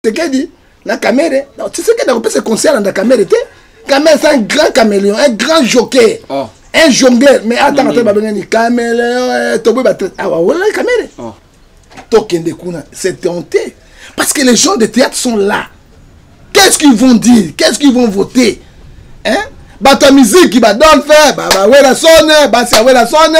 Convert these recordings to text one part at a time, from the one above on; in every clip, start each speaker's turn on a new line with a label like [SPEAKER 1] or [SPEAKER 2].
[SPEAKER 1] C'est qu'elle dit, la caméra, tu sais qu'elle a repris ce concert dans la caméra, caméra c'est un grand caméléon, un grand jockey, un jongleur. Mais attends, caméléon, caméra. C'est honté. Parce que les gens de théâtre sont là. Qu'est-ce qu'ils vont dire? Qu'est-ce qu'ils vont voter? Hein? Ta musique qui va donner faire, la sonne, la sonne,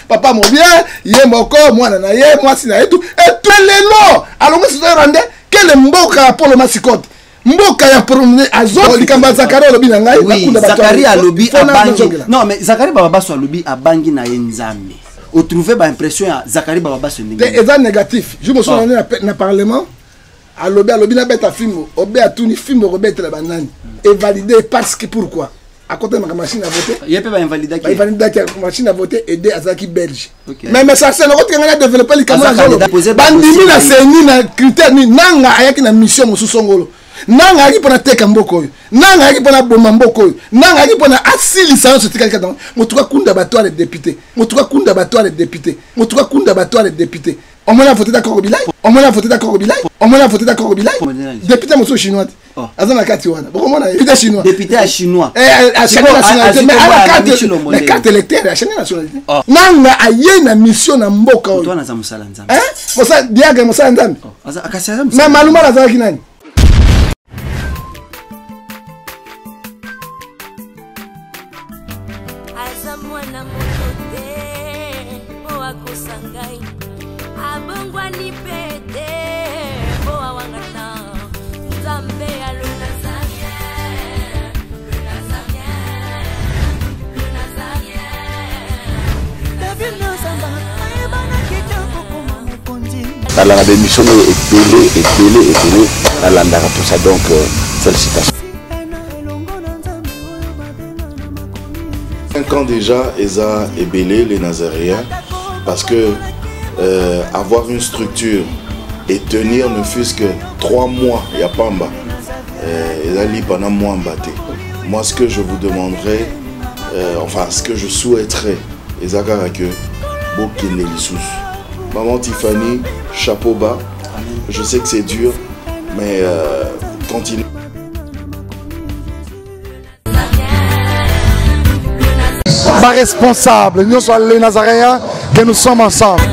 [SPEAKER 1] papa mon bien, yé moko, moi nanaye, moi sinaye tout, et tout les noms. Alors moi c'est rendez quel mboka pour le massicote. Mboka ya promener azo likamba Zakari lobi na ngai.
[SPEAKER 2] Oui, Zakari a lobi a bangi. Non mais Zakari baba so lobi a bangi na Nzambe. Vous trouvez ba impression à Zakari baba so ndenge.
[SPEAKER 1] C'est négatif. Je me suis rendu dans parlement. A lobi na beta film, obe a tout ni film Robert la banane et validé parce que pourquoi à côté de ma machine à voter
[SPEAKER 2] il peut pas invalider qui
[SPEAKER 1] machine à voter aider Azaki belge mais ça c'est notre qui a développé les caméras bandimi na seni na critère ni nanga ayaki na mission musu songolo nanga ayaki pona teka mboko nanga ayaki pona bomba mboko nanga ayaki pona asili ça ce tika kadon mutuka kunda bato les députés mutuka kunda bato les députés mutuka kunda bato les députés. On m'a voté d'accord au bilan. On m'a voté d'accord au bilan. On m'a voté d'accord au bilan. Député monsieur chinois. Azana katiwana. Pourquoi on a député chinois? Député chinois. À chaque nationalité mais à la carte électorale à chaque nationalité. Nanga aye na mission na mboka.
[SPEAKER 2] Toi na za musala nzambe.
[SPEAKER 1] Hein? Mosa diaga musala nzambe.
[SPEAKER 2] Akasiaza
[SPEAKER 1] musala. Mais maluma la za kinani?
[SPEAKER 3] La démission est belée, la landara tout ça, donc félicitations. 5 ans déjà, Eza est belé, les Nazaréens, parce que avoir une structure et tenir ne fût-ce que 3 mois, il n'y a pas en bas. Eza li pendant moi en bâté. Moi, ce que je vous demanderais, enfin, ce que je souhaiterais, Eza que Bokine Lissous. Maman Tiffany, chapeau bas. Je sais que c'est dur, mais continue.
[SPEAKER 4] Pas responsable, nous sommes les Nazaréens, que nous sommes ensemble.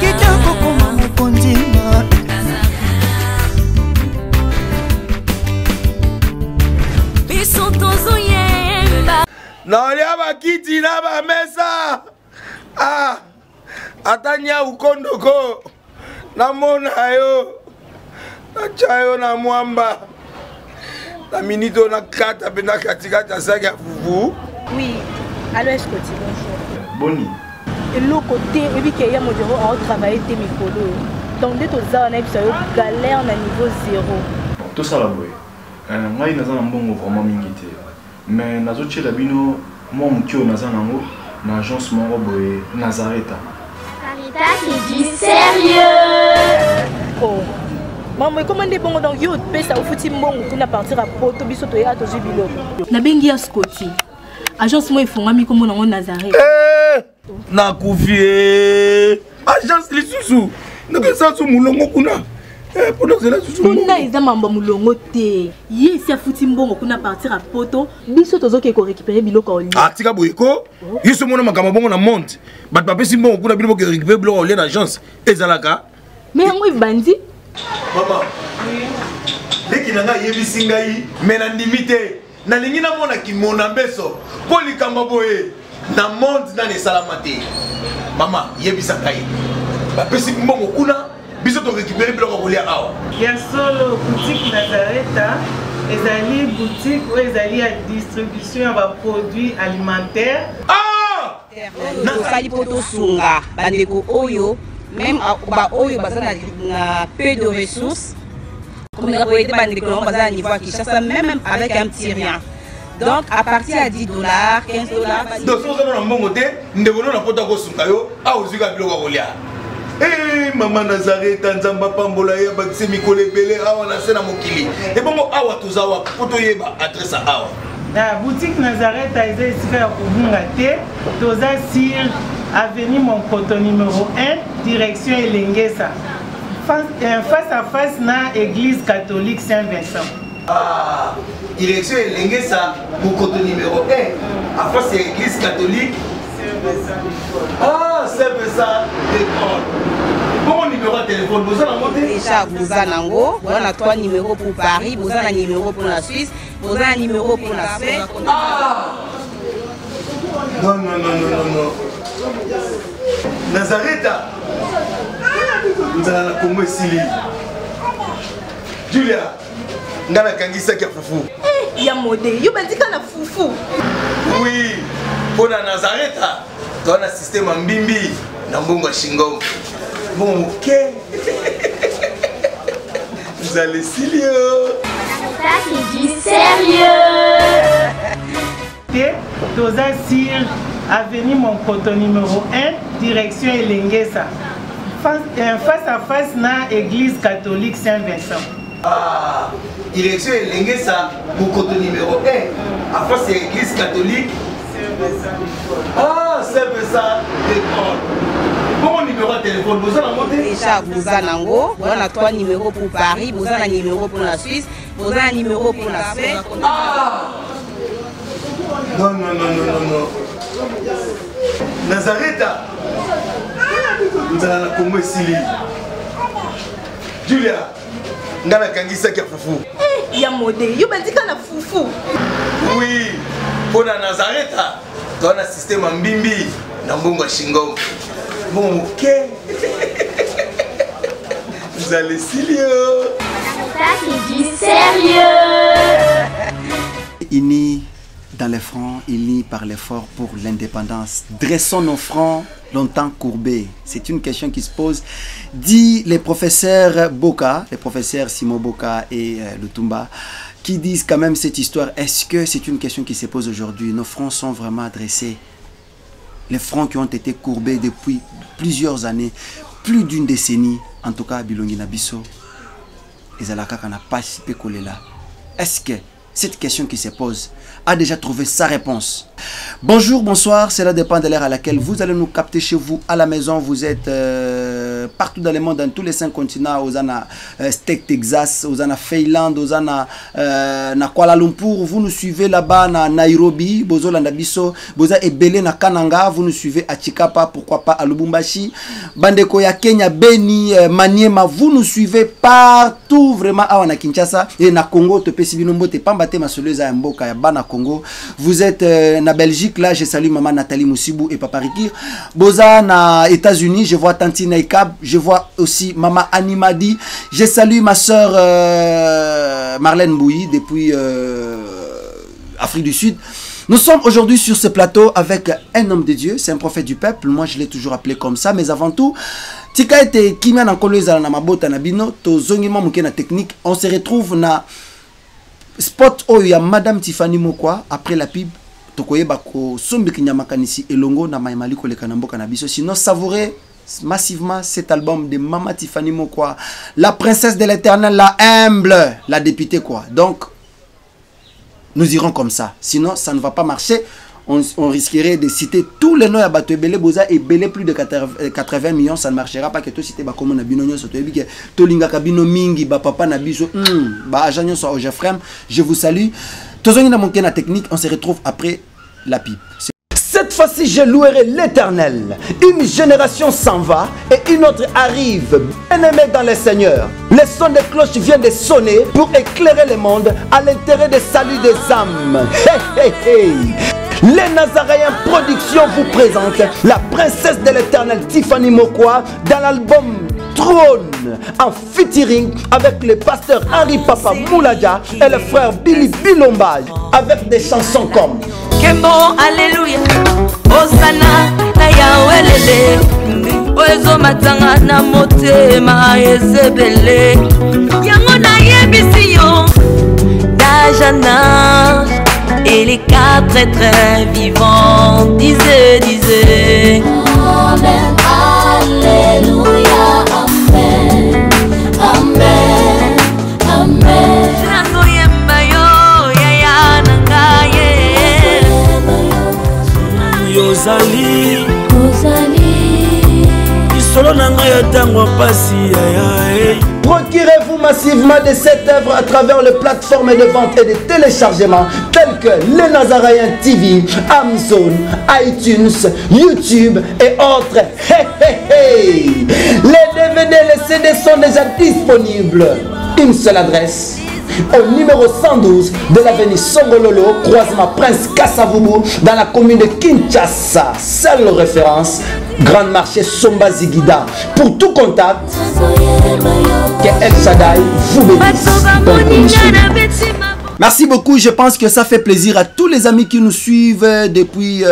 [SPEAKER 5] Atanya ukondoko namona yo nachayo na mwamba na minito na kata pena katikata saki ya fufu.
[SPEAKER 6] Oui, alors est-ce que tu bonjour
[SPEAKER 5] Boni
[SPEAKER 6] et l'autre côté et puis qu'il y a mon bureau à travailler tes micros donc dès aux ans on a galère na niveau 0
[SPEAKER 7] tout ça la boy moi il naza na mbongo vraiment mingité mais nazo tchela bino moi mukio naza nango na agence moko boy Nazareta.
[SPEAKER 8] C'est du sérieux.
[SPEAKER 6] Oh. Maman, comment est bon donc yo pe ça au fouti mbongo kuna partir à poto biso to ya to jibilo. Na bengi ya Scotty. Agence moi ifongami comme na Nazareth.
[SPEAKER 5] Na kufie. Agence lisusu. Ndeke sansu mulongo kuna. Pour cela susu.
[SPEAKER 6] Kuna eza mamba mulongo te. Ye si afuti mbongo kuna partir à poto biso tozo ke ko récupérer biloko oli.
[SPEAKER 5] Atika boyiko. Yiso mona makamba bongo na monte. Bat papa si mbongo kuna biloko ke récupérer biloko oli na agence. Ezalaka.
[SPEAKER 6] Mais ngo bandi.
[SPEAKER 5] Maman. Leki nanga yebisi ngai mena ndimite. Na lingi na mona ki mona beso. Poli kamba boye. Na monte na ne salamate. Maman yebisa ngai. Ba pesi mbongo kuna biso to récupérer biloko oli awa.
[SPEAKER 9] Ya solo boutique Nazareta. Ezali boutique ou ezali à distribution de produits alimentaires.
[SPEAKER 5] Ah!
[SPEAKER 10] Nakali poto sunga bandeko oyo même ba oyo bazana na peu de ressources comme la poété bandeko bazana niveau Kinshasa même avec un petit rien. Donc à partir à $10, $15.
[SPEAKER 5] Donc si vous avez un bon côté, nous devons na poto ko sunga yo a ozika biloko kolia. Eh maman Nazareth nzamba pambola ya bakise mikole belé awa na sena mokili. Et bongo awa tozawa poto yeba adresse awa.
[SPEAKER 9] La boutique Nazareth a été ici à Kubungate, Toza Sir, avenue Monkoto numéro 1, direction Elengesa. face à face na église catholique Saint-Vincent.
[SPEAKER 5] Ah, direction Elengue ça, mon côté numéro 1. À face c'est église catholique Saint-Vincent. Ah, Saint-Vincent d'école. Bon numéro de téléphone, vous allez monter.
[SPEAKER 10] Déjà, vous avez on a 3 numéros pour Paris, vous avez un numéro pour la Suisse, vous avez un numéro pour la Suède.
[SPEAKER 5] Ah! Non. Nazareth, vous allez la Congo Sili. Julia, ngana kangisa kia fufu.
[SPEAKER 6] Ya modé, yo bandika na fufu.
[SPEAKER 5] Oui, pour la Nazareth, tu as un système en bimbi, dans Bongo Shingo. Bon, ok. Vous allez sérieux.
[SPEAKER 8] Ça c'est du sérieux.
[SPEAKER 9] Toza Sir, avenue Monkoto numéro 1, direction Elengesa. Face à face na église catholique Saint-Vincent.
[SPEAKER 5] Ah, direction Elengesa, Monkoto numéro 1. À face c'est église catholique Saint-Vincent. Ah, Saint-Vincent d'école. Bon numéro de téléphone, vous allez monter.
[SPEAKER 10] Déjà, vous avez on a 3 numéros pour Paris, vous avez un numéro pour la Suisse, vous avez un numéro pour la Suède.
[SPEAKER 5] Ah! Non. Nazareth, vous allez la Congo Sili. Julia, ngana kangisa kia fufu.
[SPEAKER 6] Ya modé, yo bandika na fufu.
[SPEAKER 5] Oui, pour la Nazareth, tu as un système en bimbi, dans Bongo Shingo. Bon, ok. Vous allez sérieux.
[SPEAKER 8] Ça c'est du sérieux.
[SPEAKER 2] Unis dans les fronts, unis par l'effort pour l'indépendance. Dressons nos fronts longtemps courbés. C'est une question qui se pose. Dit les professeurs Boka, les professeurs Simo Boka et Lutumba, qui disent quand même cette histoire. Est-ce que c'est une question qui se pose aujourd'hui? Nos fronts sont vraiment dressés. Les fronts qui ont été courbés depuis plusieurs années, plus d'une décennie, en tout cas, Bilongi Nabiso, et Zalaka n'a pas participé là. Est-ce que cette question qui se pose a déjà trouvé sa réponse? Bonjour, bonsoir, cela dépend de l'heure à laquelle vous allez nous capter chez vous, à la maison. Vous êtes partout dans le monde, dans tous les 5 continents. Aux Ana Steak Texas, aux Ana Feyland, aux Ana Kuala Lumpur. Vous nous suivez là-bas à Nairobi, Bozo Landabiso, Boza Ebele na Kananga. Vous nous suivez à Chikapa, pourquoi pas à Lubumbashi, Bandeko ya Kenya, Beni, Maniema. Vous nous suivez partout, vraiment à Kinshasa et na Congo. Tepe Sibinombo, te pambate ma soleuse à Mboka ya Bana Congo. Vous êtes na Belgique, là je salue maman Nathalie Moussibou et Papa Rikir. Boza na États-Unis, je vois Tanti Naikab, je vois aussi maman Animadi. Je salue ma soeur Marlène Bouilly depuis Afrique du Sud. Nous sommes aujourd'hui sur ce plateau avec un homme de Dieu, c'est un prophète du peuple. Moi je l'ai toujours appelé comme ça, mais avant tout, tika ete kimia na koleza na mabota na bino to zongima muke na technique. On se retrouve na spot oyo ya Madame Tiffany Mokwa après la pub. Tokoyeba ko sombi kinyamakanisi elongo na maimali koleka na mboka na biso. Sinon savourez massivement cet album de Mama Tiffany Mokwa, la princesse de l'éternel, la humble, la députée quoi. Donc nous irons comme ça. Sinon ça ne va pas marcher. On risquerait de citer tous les noms à Bato Ebele Boza et Belé plus de 80 millions, ça ne marchera pas que tout citer Bakomo Nabino Nyon Soto Ebi que Tolinga Kabino Mingi ba papa Nabiso ba Ajanyo so Ojefrem. Je vous salue. Tozongi na monke na technique, on se retrouve après la pipe. Cette fois-ci, je louerai l'Éternel. Une génération s'en va et une autre arrive. Bien-aimé dans le Seigneur, le son des cloches vient de sonner pour éclairer le monde à l'intérêt des saluts des âmes. Hey, hey, hey. Les Nazaréens Productions vous présentent la princesse de l'Éternel Tiffany Mokwa dans l'album Trône en featuring avec le pasteur Henri Papa Mouladia et le frère Billy Bilomba avec des chansons comme
[SPEAKER 11] Kembo Alléluia Osana na Yahweh Oezo matanga na motema ezebele Yango na yebisiyo Dajana et les 4 êtres vivants disaient Amen, Alléluia, Amen, Amen, Amen. Yozali, Yozali, Isolo
[SPEAKER 2] Procurez-vous massivement de cette œuvre à travers les plateformes de vente et de téléchargement telles que Les Nazaréens TV, Amazon, iTunes, YouTube et autres. Les DVD et les CD sont déjà disponibles. Une seule adresse. Au numéro 112 de l'avenue Songololo, croisement Prince Kassavubu, dans la commune de Kinshasa. Seule référence, Grand Marché Somba Zigida. Pour tout contact, que El Shaddai vous bénisse. Merci beaucoup, je pense que ça fait plaisir à tous les amis qui nous suivent depuis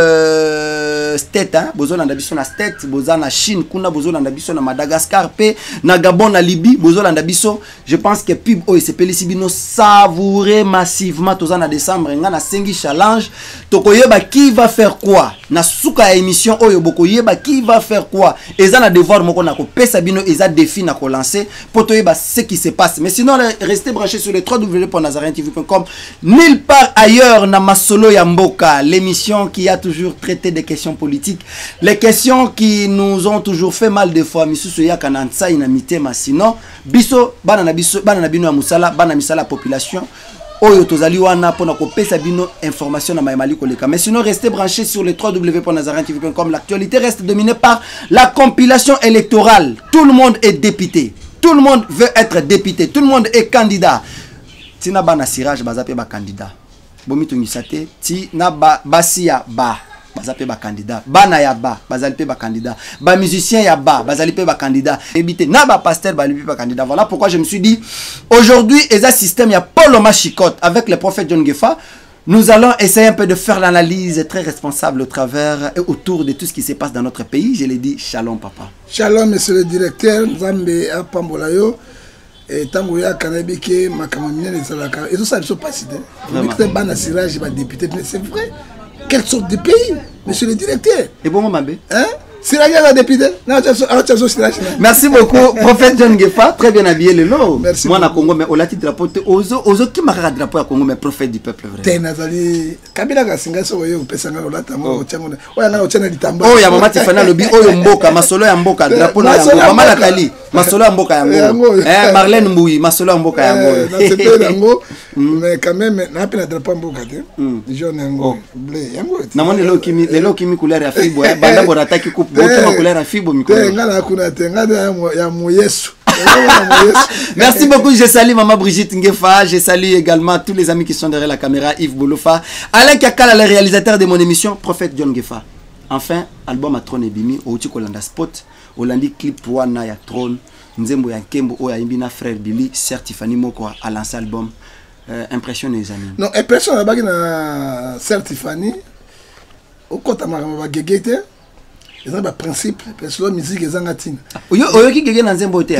[SPEAKER 2] Stet, hein, bozo na biso na Stet, bozo na Chine, kuna bozo na biso na Madagascar, pe na Gabon, na Libye, bozo na biso. Je pense que pub oyo sepeli sibino savourer massivement toza na décembre nga na sengi challenge. Tokoyeba qui va faire quoi na suka ya émission oyo bokoyeba qui va faire quoi. Eza na devoir moko na ko pesa bino eza défi na ko lancer pour toyeba ce qui se passe. Mais sinon restez branchés sur le www.nazarentv.com. Nulle part ailleurs na masolo ya mboka, l'émission qui a toujours traité des questions politiques, les questions qui nous ont toujours fait mal des fois. Misusu ya kanansa inamitema sinon biso bana na bino ya musala bana misala population oyo tozali wana pona ko pesa bino information na maimali koleka. Mais sinon restez branchés sur le www.nazarentv.com. L'actualité reste dominée par la compilation électorale. Tout le monde est député, tout le monde veut être député, tout le monde est candidat. Tina bana sirage bazape ba candidat bomito ngisate ti na basi ya ba bazape ba candidat bana ya ba bazalipe ba candidat ba musicien ya ba bazalipe ba candidat ebité na ba pasteur bazalipe ba candidat. Voilà pourquoi je me suis dit aujourd'hui eza système ya Paul Machicotte avec le prophète John Gefa. Nous allons essayer un peu de faire l'analyse très responsable au travers et autour de tout ce qui se passe dans notre pays. Je l'ai dit, shalom papa.
[SPEAKER 1] Shalom monsieur le directeur Nzambe Apambolayo. Et tant que ya kanabike makamamine les salaka et tout ça ils sont pas cités. Mais ban assurage va député mais c'est vrai. Quelle sorte de pays monsieur le directeur? Et
[SPEAKER 2] bon Mambé.
[SPEAKER 1] Hein?
[SPEAKER 2] Merci beaucoup, prophète John Gefa, très bien habillé le lot. Merci. Moi, na Congo, mais au lati drapeau, ozo qui m'a drapeau à Congo, mais prophète du peuple vrai.
[SPEAKER 1] Tenazali, Kabila Gasinga, so yo pesanga olata mo chango. Oya ngana ochana litamba.
[SPEAKER 2] Oh ya mama Tifana lobi oyo mboka, masolo ya mboka, drapeau na yango. Mama Nathalie, masolo ya mboka yango. Marlène Mboui, masolo ya mboka yango.
[SPEAKER 1] Na c'était yango, mais quand même na pena drapeau mboka te. Jaune yango, bleu yango.
[SPEAKER 2] Na moni lelo kimi couleur ya fibo, banda borataki coupe. Merci beaucoup, je salue maman Brigitte Ngefa, je salue également tous les amis qui sont derrière la caméra, Yves Bolofa, Alain Kakala, le réalisateur de mon émission, prophète John Gefa. Enfin, album à Trône et Bimi, au Olanda Spot, Olandi clip Wana ya Trône, Nzembo ya Kembo, Oya Imbina frère Billy, certes Tiffany Moko a lancé l'album. Impressionne les amis.
[SPEAKER 1] Non, impressionne la bague na certes Tiffany, au côté de ma gégete. C'est un principe, parce que la musique est en latine.
[SPEAKER 2] Oyo qui gagne dans Nzembo te.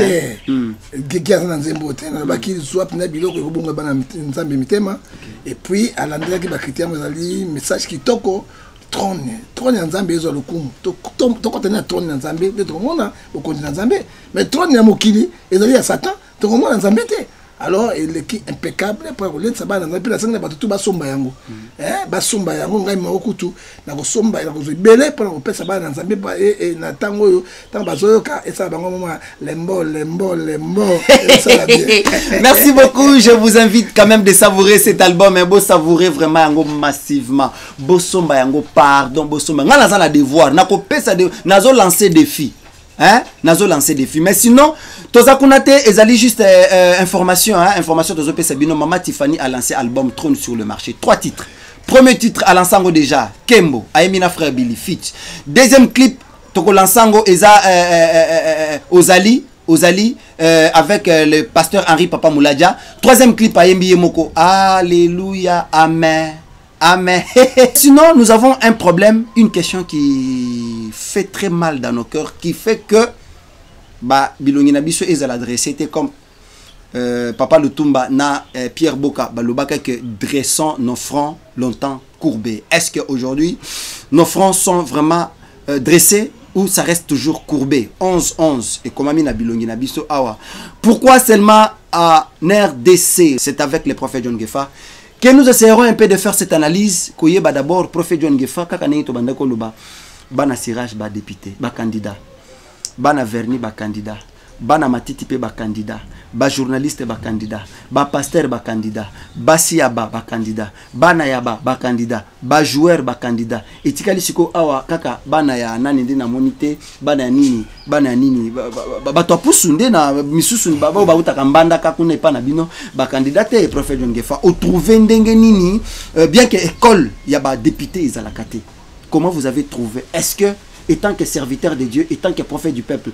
[SPEAKER 1] Gagne dans Nzembo te. Na baki swap na bilo ko bonga bana Nzambe mitema. Et puis à l'endroit qui ba critère mozali message qui toko trône Nzambe ezo lokumu. To kontenir trône Nzambe, de mona au kontenir Nzambe. Mais trône ya mokili ezali ya Satan, to mona Nzambe te. Alors il est impeccable pour les sabana na pila sanga batutu basomba yango basomba yango ngai maokutu na ko somba na ko belé pour ko pesa bana Nzambe ba et na tango yo tango bazoyoka et ça bango mama lembo ça va bien.
[SPEAKER 2] Merci beaucoup, je vous invite quand même de savourer cet album et beau savourer vraiment yango massivement beau somba yango pardon beau somba nga na devoir na ko pesa de nazo lancer défi. Hein? Nazo lancé des films. Mais sinon, Toza Kunate, ezali juste information, hein? Information Tozo Pesabino, Mama Tiffany a lancé album Trône sur le marché. 3 titres. Premier titre à l'ensemble déjà, Kembo, Aemina frère Billy Fitch. Deuxième clip, Toko l'ensemble Eza Ozali avec le pasteur Henri Papa Mouladia. Troisième clip à Yembi Moko. Alléluia, Amen. Amen. Sinon, nous avons un problème, une question qui fait très mal dans nos cœurs, qui fait que Bilongi Nabiso est à l'adresse. C'était comme Papa Lutumba na Pierre Boka, Balobaka, que dressons nos fronts longtemps courbés. Est-ce qu'aujourd'hui, nos fronts sont vraiment dressés ou ça reste toujours courbé? 11-11. Et comme Amina Bilongi Nabiso Awa. Pourquoi seulement à RDC? C'est avec le prophète John Gefa que nous essayerons un peu de faire cette analyse. Koyeba d'abord, prophète John Gefa, kakane to bandako loba, bana sirage ba député, ba candidat. bana verni ba candidat, bana matiti pe ba candidat, ba journaliste ba candidat, ba pasteur ba candidat, ba siaba ba candidat, bana yaba ba candidat, ba joueur ba candidat. Etikali siko awa kaka bana ya nani ndina monite, bana ya nini, ba to pusunde na misusu ba utaka mbanda kakuna epa na bino ba candidat et prophète Ngefa au trouver ndenge nini bien que école ya ba député ezalakate. Comment vous avez trouvé? Est-ce que étant que serviteur de Dieu, étant que prophète du peuple,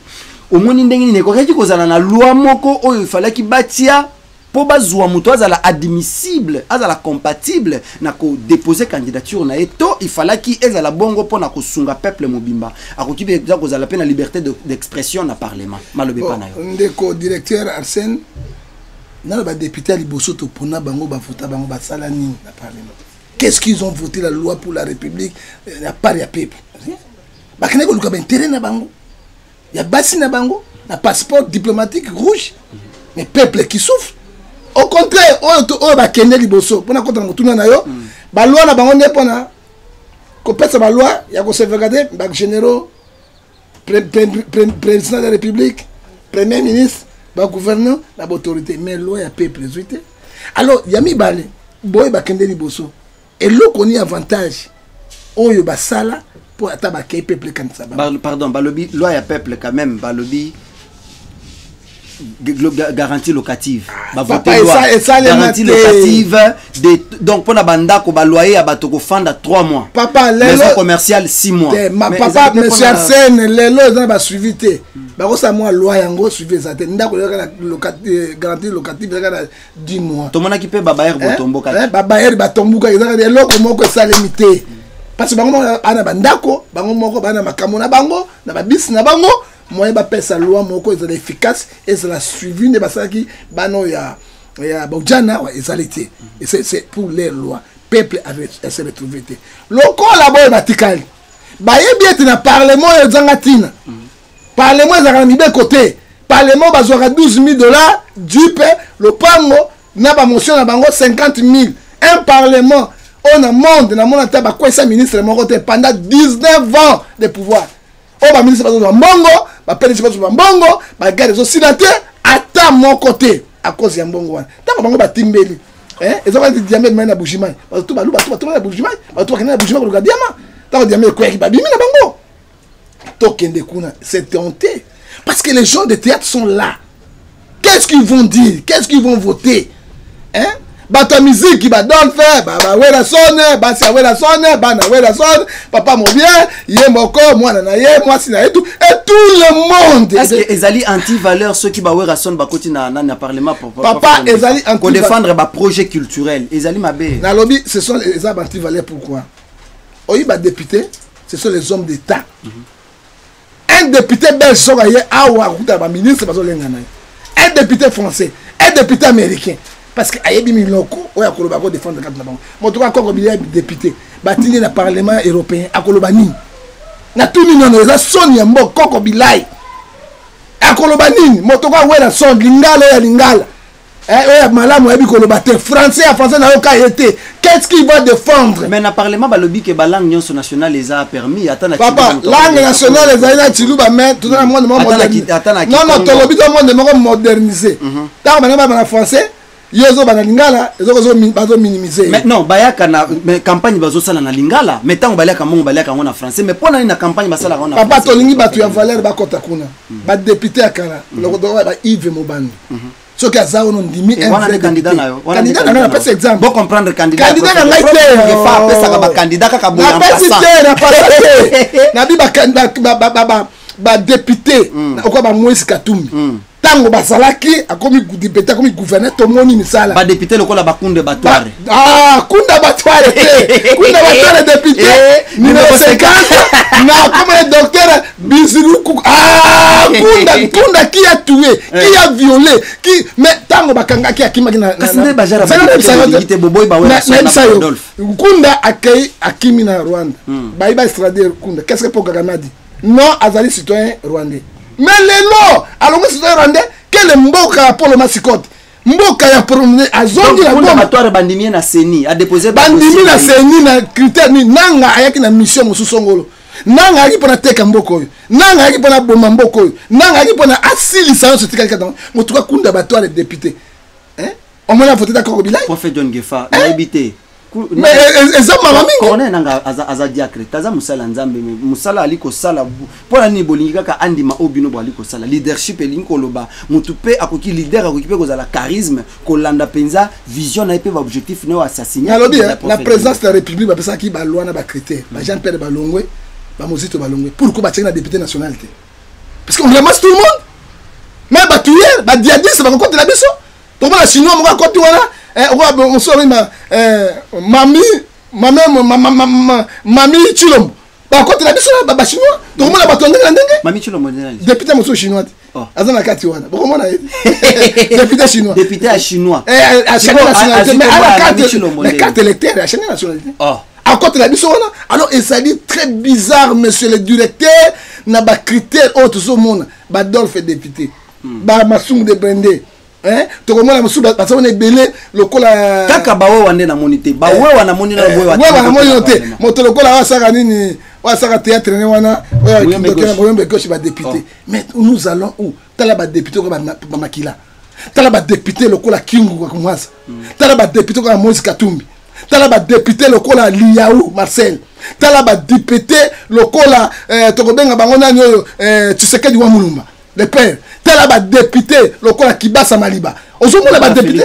[SPEAKER 2] au moins ndenge ne koki kozala na loi moko oyo il fallait ki batia po bazwa muto azala admissible, azala compatible na ko déposer candidature na eto, il fallait ki ezala bongo po na ko sunga peuple mobimba. Akoki be kozala pe na liberté d'expression na parlement. Malobe pa na yo.
[SPEAKER 1] Ndeko directeur Arsène na ba député à liboso to pona bango ba vota bango ba sala nini na parlement. Qu'est-ce qu'ils ont voté la loi pour la République à part ya peuple? Ba kene ko luka ben terrain na bango. Il y a bassin na bango, un passeport diplomatique rouge, mais peuple qui souffre. Au contraire, on va kende liboso. Pour na kota mutuna na yo, ba loi na bango ne pona. Ko pesa ba loi, ya ko sauvegarder ba généraux, président de la République, premier ministre, ba gouverneur, la autorité, mais loi ya peuple résulté. Alors, ya mi balé, boy ba kende liboso. Et l'eau qu'on y avantage, oyo ba sala pour attaquer peuple quand ça va.
[SPEAKER 2] Pardon, balobi loi ya peuple quand même, balobi garantie locative. Ba voter loi garantie locative donc pour la banda ko ba loyer abatoko fanda 3 mois.
[SPEAKER 1] Papa
[SPEAKER 2] maison commerciale 6 mois.
[SPEAKER 1] Papa monsieur Arsène lelo za ba suivité. Ba ko sa moi loi yango suivre ça te ndako garantie locative za 10 mois.
[SPEAKER 2] To mona ki pe baba er botombo ka.
[SPEAKER 1] Baba er batombuka ezaka eloko moko ça limité. Parce que bango ana bandako, bango moko bana makambo na bango, na ba bis na bango, moyen ba pesa loi moko est efficace et c'est la suivi ne basaki bano ya bojana wa ezalité. Et c'est pour les lois. Peuple a se retrouvé. Loko la boy batikali. Ba yebi na parlement ya zangatina. Parlement za mibe côté. Parlement bazora $12,000 dupe le pango na ba motion na bango 50,000. Un parlement on a monde na mona taba quoi ça ministre mon côté pendant 19 ans de pouvoir. On va ministre pas mbongo, ba président pas mbongo, ba garde aussi sénateur à mon côté à cause ya mbongo. Tant bango ba timbeli. Ils ont dit diamant na bujima. Ba tout na bujima, ba tout na bujima ko diamant. Tant diamant quoi qui ba bimi na bango. Tokende kuna, c'est honté parce que les gens de théâtre sont là. Qu'est-ce qu'ils vont dire? Qu'est-ce qu'ils vont voter? Hein? Bata musique qui va donner faire baba wera sonne basi wera sonne bana wera sonne papa mon bien yé moko moi na yé moi sina et tout le monde
[SPEAKER 2] est-ce que ezali anti valeur ceux qui ba wera sonne ba koti na parlement
[SPEAKER 1] papa ezali anti
[SPEAKER 2] pour défendre ba projet culturel ezali mabe
[SPEAKER 1] na lobby ce sont les anti valeurs pourquoi oyi ba député ce sont les hommes d'état un député belge soka yé awa kuta ba ministre bazo lenga na un député français un député américain. Parce que ayebi miloko oya koloba ko défendre quand na bango moto ka ko bilia député batini na parlement européen akoloba nini na tuni nono eza soni ya mbo koko bilai akoloba nini moto ka wela son lingala ya lingala oya malamu yebi koloba te français na yoka été qu'est-ce qu'il va défendre
[SPEAKER 2] mais na parlement balobi ke ba langue nyonso nationale les a permis atana
[SPEAKER 1] papa langue nationale les a tiluba mais tout dans le monde modernisé non tolobi dans le monde moko modernisé ta na français yezo bana lingala ezo minimiser
[SPEAKER 2] mais non bayaka na campagne bazo sala na lingala mais tant balaka mongo balaka na français mais pona na campagne basala na
[SPEAKER 1] papa tolingi batu ya valeur ba kota kuna ba député akala loko do ba Yves Mobani so ka za ono ndimi
[SPEAKER 2] un candidat na yo
[SPEAKER 1] candidat na pas exemple
[SPEAKER 2] bon comprendre candidat
[SPEAKER 1] na ngaite
[SPEAKER 2] fa pesa ka ba candidat ka boya
[SPEAKER 1] na bi ba député okwa ba Moïse Katumbi tango basalaki akomi député akomi gouverneur to moni misala
[SPEAKER 2] ba député lokola ba kunde batware
[SPEAKER 1] kunda batware kunda batware député numéro 50 na comme docteur Biziruku kunda qui a tué qui a violé qui mais tango bakanga qui akimaki na
[SPEAKER 2] kasinde bajara ba gite boboy ba wera
[SPEAKER 1] na Adolphe kunda akei akimi na Rwanda ba iba extrader kunda qu'est-ce que Kagame dit non azali citoyen rwandais mais les lots alors que citoyen rwandais quel mboka pour le mascotte mboka ya promener azongi la bombe
[SPEAKER 2] batware bandimie na seni a déposer
[SPEAKER 1] bandimie na seni na critère ni nanga ayaki na mission mosusongolo nanga aki pona teka mboko oyo nanga aki pona boma mboko oyo nanga aki pona asilisa yo sotika kata motuka kunda bato les députés hein on m'a voté d'accord bilai
[SPEAKER 2] prophète John Gefa na habité
[SPEAKER 1] mais eza mama mingi
[SPEAKER 2] corner nanga aza diacre taza musala nzambe musala aliko sala pona ni bolingi kaka andima obino bo aliko sala leadership elingi koloba mutu pe akoki leader akoki pe kozala charisme kolanda penza vision na pe ba objectif ne assassiner
[SPEAKER 1] alobi la présence de la république ba pesa ki ba loi na ba critère ba Jean Pierre Balongwe ba Mozito Balongwe pourquoi ba tchena député nationalité parce qu'on ramasse tout le monde mais ba tuer ba diadis ba contre la biso to ba chinois mo ka côté wana on sort mami chilombo ba côté la biso ba chinois donc on a batondé la ndenge
[SPEAKER 2] mami chilombo
[SPEAKER 1] député moso chinois azana kati wana boko mona député chinois
[SPEAKER 2] député à chinois
[SPEAKER 1] à chaque nationalité mais à la carte électorale à chaque nationalité à côté la biso wana alors et ça dit très bizarre monsieur le directeur na ba critère autre so mona ba Dolphe député ba Masung de Brendé hein to komona musu ba sone belé lokola
[SPEAKER 2] kaka bawe wande na monité bawe wana monina
[SPEAKER 1] wana monité moto lokola wa saka nini wa saka théâtre ne wana wa kindoke na boyembe koshi ba député mais nous allons où tala ba député ko ba makila tala ba député lokola Kingu kwa kumwasa tala ba député ko Moïse Katumbi tala ba député lokola Liaou Marcel tala ba député lokola to ko benga bango nani oyo Tshisekedi wa Mulumba le père tala ba député lokola Kibasa Maliba ozomona ba député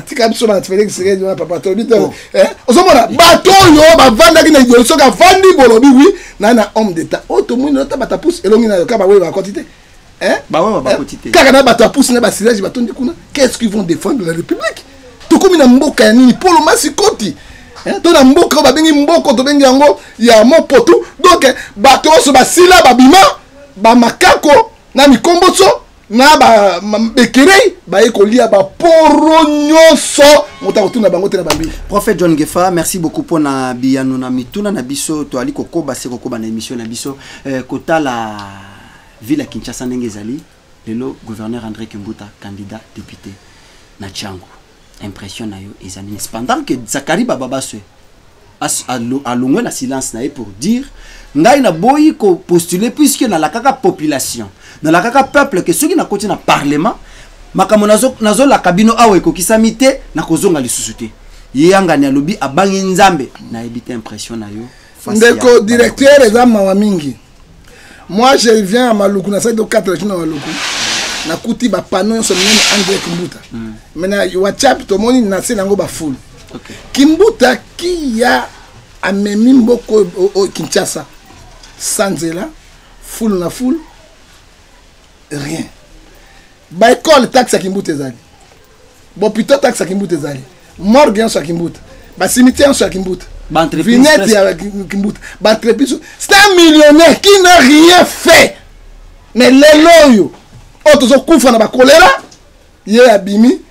[SPEAKER 1] tika biso ba Félix Tshisekedi na papa to bito ozomona bato yo ba vanda ki na idéologie ka vandi bolobi oui na homme d'état auto mwino ta bata pousse elongi na ka ba we ba quantité hein
[SPEAKER 2] ba we ba quantité
[SPEAKER 1] kaka na bata pousse na ba silage batondi kuna qu'est-ce qu'ils vont défendre la république to komi na mboka ya nini polo masikoti to na mboka ba bengi mboko to bengi yango ya mopoto donc bato so ba sila ba bima ba makako na mikomboso na ba bekerei ba ekolia ba poronyoso mutakutuna bango tena bambi.
[SPEAKER 2] Prophète John Gefa, merci beaucoup pour na biyano na mituna na biso to ali kokoba se kokoba na émission na biso kota la ville ya Kinshasa ndenge ezali lelo gouverneur André Kimbuta candidat député na Tchango impression na yo ezali cependant que Zakari Bababaswe a longé la silence na pour dire ngai na boyi ko postuler puisque na la kaka population na la kaka peuple que ceux qui na côté na parlement makamo nazo la kabino awe ko kisamite na kozonga lisusu te yanga ni alobi abangi nzambe na ebite impression na yo
[SPEAKER 1] ndeko directeur ezama wa mingi moi je viens à Maluku na site de 4 jours na Maluku na kuti ba panneau sur même André Kimbuta maintenant WhatsApp to moni na se nango ba full Kimbuta qui a amemi mboko au Kinshasa Sanzela full na full rien ba école taxe Kimbuta ezali bo plutôt taxe Kimbuta ezali morgue sur Kimbuta ba cimetière sur Kimbuta ba entreprise ya Kimbuta ba entreprise c'est un millionnaire qui n'a rien fait mais leloyo otozo kufa na ba choléra ye abimi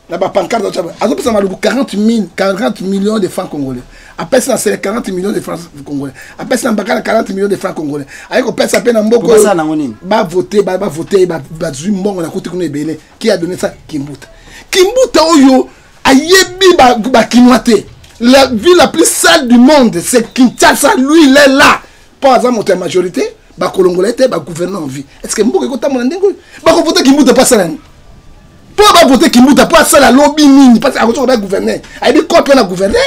[SPEAKER 1] na ba pancarte de azopesa maluku 40 millions de francs congolais après ça c'est 40 millions de francs congolais après ça bakala 40 millions de francs congolais ayiko pesa pe na mboko ba voter ba zui mbongo na kuti kuna ebele qui a donné ça Kimbuta oyo ayebi ba kinwate la ville la plus sale du monde c'est Kinshasa lui il est là par exemple la majorité ba kolongolais te ba gouvernement en vie est-ce que mboko ko tamona ndengo ba ko voter Kimbuta pas ça pour ba voter Kimbuta pas ça la lobby nini parce que akoto ba gouverner a dit quoi na gouverner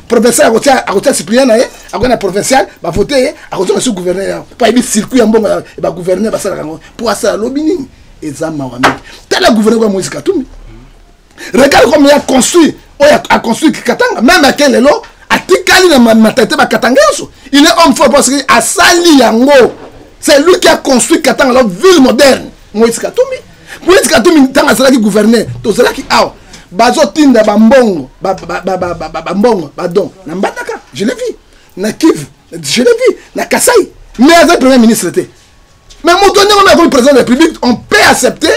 [SPEAKER 1] professeur akotia Cyprien na akona provincial ba voter akoto na gouverner pas bi circuit ya mbongo ba gouverner ba ça pour ça la lobby nini ezama wa mingi tala gouverner kwa Moïse Katumbi regarde comme il a construit a construit Katanga même à quel lelo atikali na matete ba Katanga so il est homme fort parce que a sali yango c'est lui qui a construit Katanga la ville moderne Moïse Katumbi tanga salaki gouverneur to salaki aw bazo tinda ba mbongo ba mbongo ba don na Mbandaka je l'ai vu na Kivu je l'ai vu na Kasai mais avec premier ministre était mais motonné on a comme président de la République on peut accepter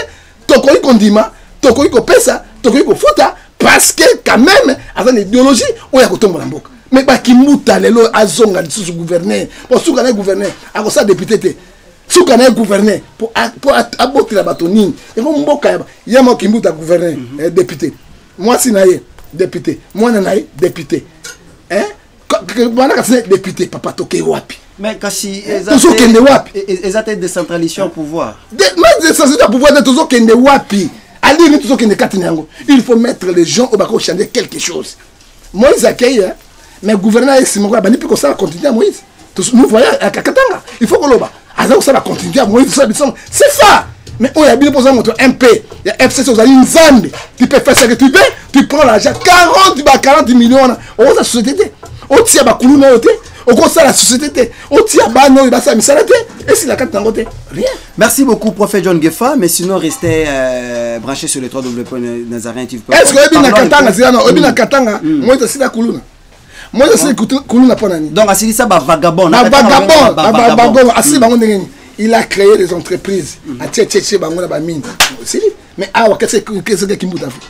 [SPEAKER 1] tokoi kondima tokoi ko pesa tokoi ko futa parce que quand même avec l'idéologie on y a kotombo na mboka mais ba Kimbuta lelo azonga sous gouverneur pour souka na gouverneur a ko ça député te souka na gouverneur pour aboter la batonine et mon mboka ya mo Kimbuta gouverneur député moi si naye député moi na naye député hein bana ka député papa toke wapi
[SPEAKER 2] Mais kasi
[SPEAKER 1] toujours kende wapi
[SPEAKER 2] ezate décentralisation au pouvoir.
[SPEAKER 1] Mais décentralisation au pouvoir toujours kende wapi. Ali toujours kende katinyango. Il faut mettre les gens au bako changer quelque chose. Moïse accueille mais gouverneur est simon ba ni puis ça continuer à Moïse. Nous voyons à Kakatanga, il faut que l'oba. Alors ça va continuer à Moïse c'est ça. Mais on a bien posé notre MP, il y a FCC, vous avez une Zambie. Tu peux faire ce que tu veux, tu prends l'argent 40 millions. On a la société. On tient à Koulouna, on conseille la société. On tient à Bano, il va s'amuser. Et si la carte n'a rien.
[SPEAKER 2] Merci beaucoup, prophète John Gefa. Mais sinon, restez branchés sur les 3 Nazarien.
[SPEAKER 1] Est-ce que Obi Nakatanga, Obi Nakatanga, moi je suis la Koulouna. Moi je suis Koulouna pour l'année.
[SPEAKER 2] Donc, Asili ça va vagabond.
[SPEAKER 1] Vagabond, Asili Bangon. Il a créé des entreprises. À Tchétché, Bangon, Bamine. Mais ah, qu'est-ce que Kimbuta fait?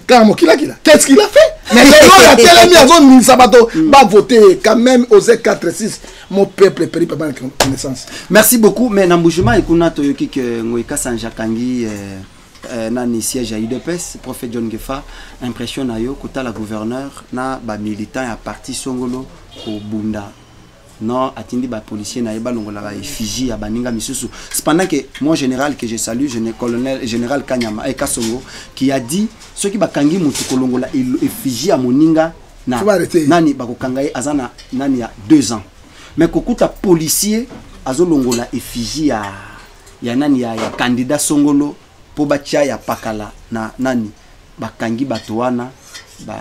[SPEAKER 1] Qu'est-ce qu'il a fait? Mais il a tellement mis à zone Sabato, va voter quand même aux 4-6. Mon peuple périt par ma connaissance.
[SPEAKER 2] Merci beaucoup. Mais Namboujuma et Kuna Toyoki que Ngoïka Sanjakangi nani siège à UDPS, prophète John Gefa, impression na yo kota la gouverneur na ba militant à parti Songolo au Bunda. Non, attendi ba policier na yeba longola ba effigie à baninga misusu. Cependant que mon général que je salue, colonel général Kanyama et Kasongo qui a dit ceux qui ba kangi mutu kolongola effigie à moninga na nani ba ko kangaye azana nani ya 2 ans. Mais kokuta policier azo longola effigie ya nani ya candidat Songolo po batia ya pakala na nani ba kangi batoana ba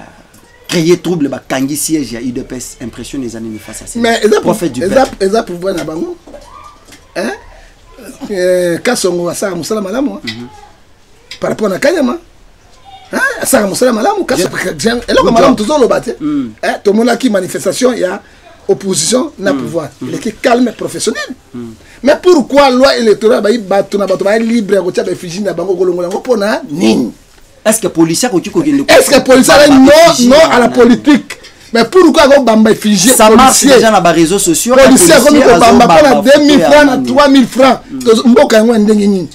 [SPEAKER 2] créer trouble ba kangi siège ya UDPS impression les années face à ça.
[SPEAKER 1] Mais prophète du peuple. Eza pouvoir na bango. Hein? Kasongo asa musala malamu. Par rapport na Kanyama. Hein? Asa musala malamu Kasongo. Eloko malamu toujours lo baté. Hein? Tout le monde qui manifestation il y a opposition na pouvoir. Il est calme professionnel. Mais pourquoi loi électorale ba bato na bato ba libre ko tia ba fiji na bango kolongola ngopona nini?
[SPEAKER 2] Est-ce que policier
[SPEAKER 1] est-ce que policier non à la politique? Mais pourquoi on bamba figé?
[SPEAKER 2] Ça marche déjà dans les réseaux sociaux.
[SPEAKER 1] Policier comme on bamba pas 2000 francs, 3000 francs. Mboka ngo ndenge nini?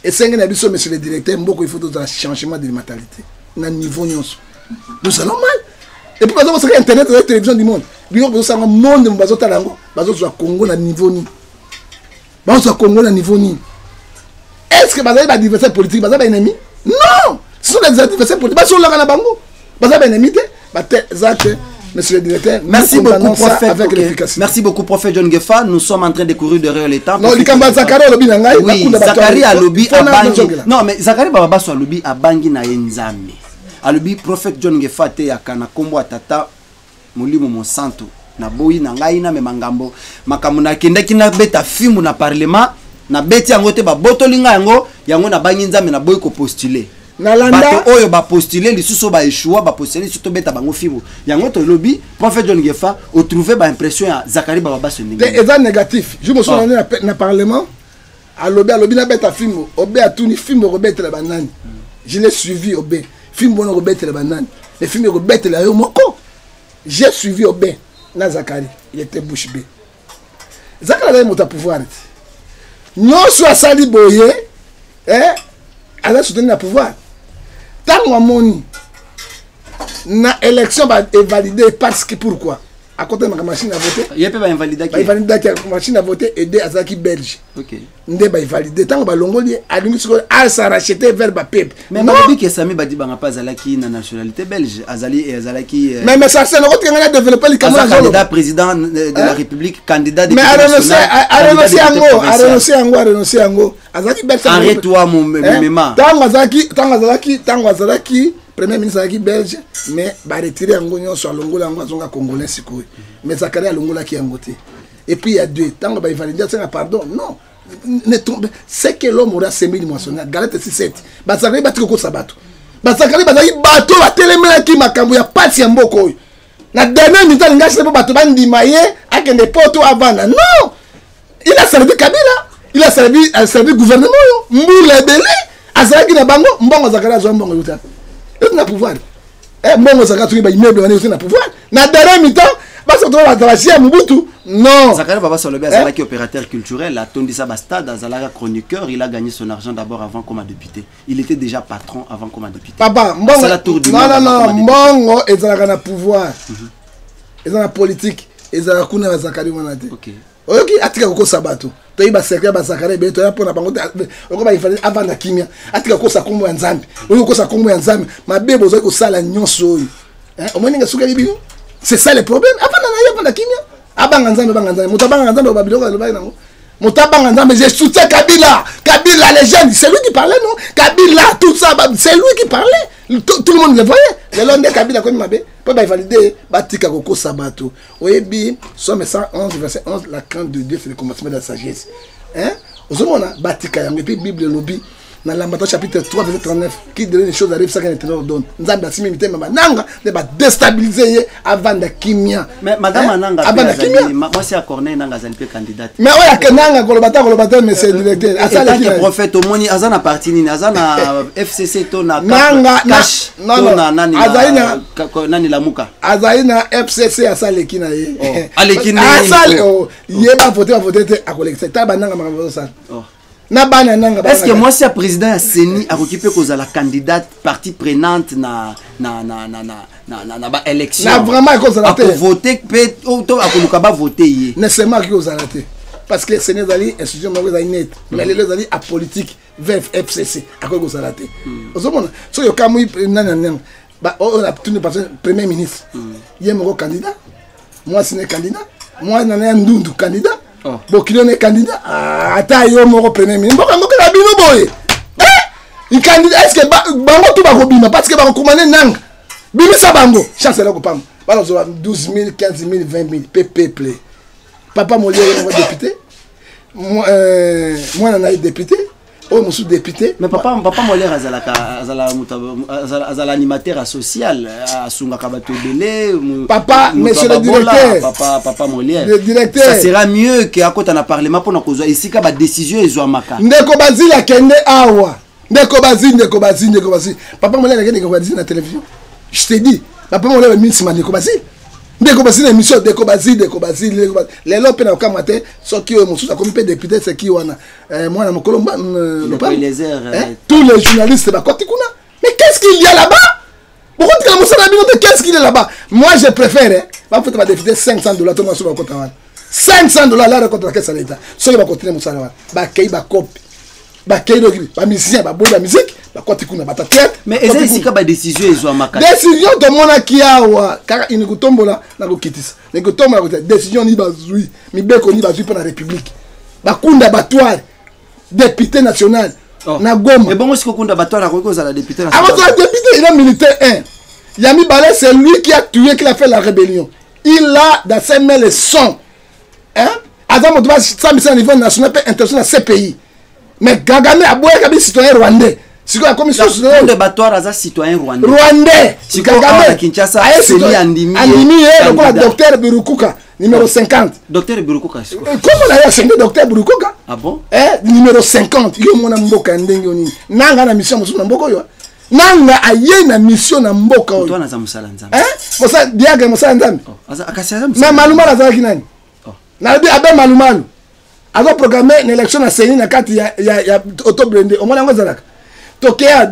[SPEAKER 1] Et c'est ngena biso monsieur le directeur mboko il faut un changement de mentalité. Na niveau nyonso. Nous allons mal. Et puis parce que internet et la télévision du monde. Bio ko sanga monde mbazo talango, bazo zo Congo na niveau ni. Bazo Congo na niveau ni. Est-ce que bazali ba adversaire politique, bazali ba ennemi? Non! Ce sont des adversaires politiques. Sur la bango. Monsieur le directeur,
[SPEAKER 2] merci beaucoup, prophète. Merci beaucoup, prophète John Gefa. Nous sommes en train de courir derrière le temps.
[SPEAKER 1] Non,
[SPEAKER 2] oui, Zachary a lobby à Bangi. Non, mais Zachary Baba soit lobby à Bangi na Yenzame. A lobby, prophète John Gefa te yakana kombo atata molimo monsanto. Na boyi na ngai na memangambo. Makamuna kende kina beta fimu na parlement. Na beti yango te ba botolinga yango na Bangi Nzame na boyi ko postuler. Bato oyo ba postuler lisusu ba échouer ba postuler surtout beta bango fimu yango to lobby prophète John Gefa o trouver ba impression ya Zachary Baba Sonninga
[SPEAKER 1] c'est négatif je me suis donné na parlement à lobby na beta fimu obé a tuni fimu robete la banane je l'ai suivi obé fimu bono robete la banane les fimu robete la yo moko j'ai suivi obé na Zachary il était bouche bée Zachary a monté pouvoir non soit sali boye elle a soutenu le pouvoir. Tant que moni na élection va valider parce que pourquoi? À côté de ma machine à voter.
[SPEAKER 2] Il y a pas invalider qui.
[SPEAKER 1] Invalider qui machine à voter aider Azaki belge.
[SPEAKER 2] OK.
[SPEAKER 1] Ndé ba valider tant que ba longoli alimi sur ça racheter vers ba peuple.
[SPEAKER 2] Mais Mabi que Sami Badi banga pas Azalaki na nationalité belge, Azali et Azalaki.
[SPEAKER 1] Mais ça c'est l'autre qui a développé le Cameroun.
[SPEAKER 2] Candidat président de la République, candidat de.
[SPEAKER 1] Mais a renoncé Ango. Azaki belge.
[SPEAKER 2] Arrête-toi mon méma.
[SPEAKER 1] Tant Azalaki premier ministre qui belge mais ba retirer Ango nyonso alongola Ango azonga congolais sikoy. Mais Zachary alongola ki Angote. Et puis il y a deux tant que ba valider ça pardon non. C'est que l'homme aura semi-dimensionnel. Galate 6-7. Bazakari batiko ko sabato. Bazakari bazaki bato ba telemela ki makambo ya pati ya mboko. Na dernière minute ngasi po bato bandi maye akende poto avana. Non. Il a servi Kabila. Il a servi gouvernement yo. Mbula belé. Azaki na bango mbongo Zakari azo mbongo yuta. Il na pouvoir. Mbongo Zakari tu ba immeuble wana na pouvoir. Na dernière minute parce que la travailler à Mobutu. Non.
[SPEAKER 2] Zachary Baba Solobe Azalaki opérateur culturel, a tondi sa bastade, Azalaka chroniqueur, il a gagné son argent d'abord avant comme député. Il était déjà patron avant comme député.
[SPEAKER 1] Papa, Mbongo. Non, Mbongo Ezalaka na pouvoir. Ezalaka politique. ezala kuna ba Zakari wana te oyoki atika kokosa bato toyiba secret ba Zakari be to ya pona bango oko ba ifali avant na kimia atika kokosa kombo ya Nzambe oyo kokosa kombo ya Nzambe mabebo zo kosala nyonso oyo omoni nga suka bibi c'est ça le problème avant na kimia abanga Nzambe mutabanga Nzambe ba biloko loba nango mutabanga Nzambe je soutiens Kabila les jeunes c'est lui qui parlait non Kabila tout ça c'est lui qui parlait tout le monde le voyait le long de Kabila comme mabe pour ba valider batika koko sabato oyebi somme 111 verset 11 la crainte de Dieu c'est le commencement de la sagesse ozomona batika yango puis Bible lobi dans Lamentation chapitre 3 verset 39 qui donne les choses arrivent ça qu'un éternel donne nzambe asimi mitema mananga de ba déstabiliser avant de kimia
[SPEAKER 2] mais madame Ananga avant de kimia moi c'est à Corneille nanga zali pe candidate mais
[SPEAKER 1] oya kenanga kolobata mais c'est directeur
[SPEAKER 2] asala qui prophète au moni azana parti nini azana FCC to na cash to na nani
[SPEAKER 1] azaina
[SPEAKER 2] nani lamuka
[SPEAKER 1] azaina FCC asale kina ye
[SPEAKER 2] alekini
[SPEAKER 1] asale yeba voter te a collecter ta bananga makambo ça est-ce
[SPEAKER 2] que moi si le président Seni a occupé cause la candidate partie prenante na élection
[SPEAKER 1] na vraiment cause la
[SPEAKER 2] pour voter peut auto akoluka ba voter
[SPEAKER 1] ne seulement cause la parce que Seni zali institution moko za net mais les zali a politique vers FCC à cause la té ozomona so yo kamu nana ba on a tenu par premier ministre yemoko candidat moi c'est candidat moi nana ndundu candidat Bokilo ne candidat ata yo moko premier ministre mboka la bino boye il candidat est-ce que bango tout ba kobima parce que ba komane nanga bimisa bango chance la ko pam balo zo 12 000 15 000 20 000 peuple papa Molière est député moi na député oh monsieur député
[SPEAKER 2] mais papa Molière azala animateur social asunga kabato belé
[SPEAKER 1] papa monsieur le directeur
[SPEAKER 2] papa Molière
[SPEAKER 1] le directeur
[SPEAKER 2] ça sera mieux que à côté na parlement pour na kozwa ici ka ba décision ezwa maka
[SPEAKER 1] ndeko bazila kende awa ndeko bazili papa Molière kende ko bazili na télévision je te dis papa Molière ministre ndeko bazili ndeko bazili émission ndeko bazili les lope na kamate so ki o mususa comme pe député c'est qui wana moi na mokolomba tous les journalistes ba koti kuna mais qu'est-ce qu'il y a là-bas pourquoi tu as musala bino qu'est-ce qu'il y a là-bas moi je préfère ba faut ba député $500 to moi so ba kota wana $500 là contre la caisse à l'état so ba continuer musala wana ba kei ba copie ba kei do ba musicien ba boy ba musique ba koti kuna ba tête
[SPEAKER 2] mais eza isika ba décision ezwa makati
[SPEAKER 1] décision to mona kiawa kaka inikutombola na ko kitisa nikutombola ko décision ni bazui mibeko ni bazui pour la république ba kunda batware député national na Goma
[SPEAKER 2] mais bon est-ce que kunda batware ko za la député national
[SPEAKER 1] avant député il est militaire 1 Yami Balé c'est lui qui a tué qui a fait la rébellion il a dans ses mains le son avant mon droit ça mission au niveau national et international ces pays mais Kagame a boye comme citoyen rwandais. Si quoi comme citoyen
[SPEAKER 2] de battoir as citoyen rwandais.
[SPEAKER 1] Rwandais.
[SPEAKER 2] Si Kagame Kinshasa c'est Andimi.
[SPEAKER 1] Andimi le docteur Burukuka numéro 50.
[SPEAKER 2] Docteur Burukuka.
[SPEAKER 1] Comment on a assigné docteur Burukuka?
[SPEAKER 2] Ah bon?
[SPEAKER 1] Numéro 50. Yo mona mboka ndenge oni. Nanga na mission musu na mboko yo. Nanga aye na mission na mboka yo.
[SPEAKER 2] Toi na za musala nzambe.
[SPEAKER 1] Mosa diaga musala nzambe.
[SPEAKER 2] Asa akasiaza
[SPEAKER 1] musala. Na maluma za kinani? Na bi abe malumalu. Avant programmer une élection à Seni na kati ya autoblende au moins ngozalaka tokea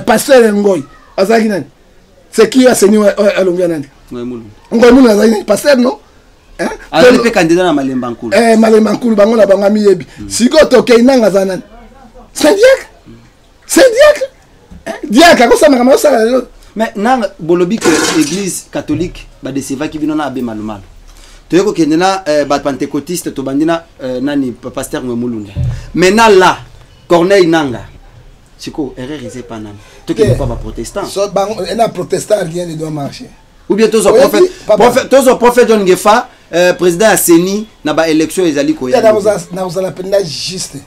[SPEAKER 1] pasteur Ngoy azaki nani c'est qui a Seni alongia nani Ngoy mulu azaki pasteur non
[SPEAKER 2] ali pe candidat na Malemba Nkulu
[SPEAKER 1] Malemba Nkulu bango na bango miyebi siko tokea inanga za nani c'est diak ko sama kama ça
[SPEAKER 2] mais nanga bolobi que l'église catholique ba déceva ki bino na abe malumalu toyeko kendena ba pentecôtiste to bandina nani pasteur Mulunda maintenant là Corneille Nanga siko errerisé pas nani to ke pas protestant
[SPEAKER 1] so bango na protestant rien ne doit marcher
[SPEAKER 2] ou bien tozo prophète John Ngefa président Aseni na ba élection ezali ko ya
[SPEAKER 1] na uzala penda juste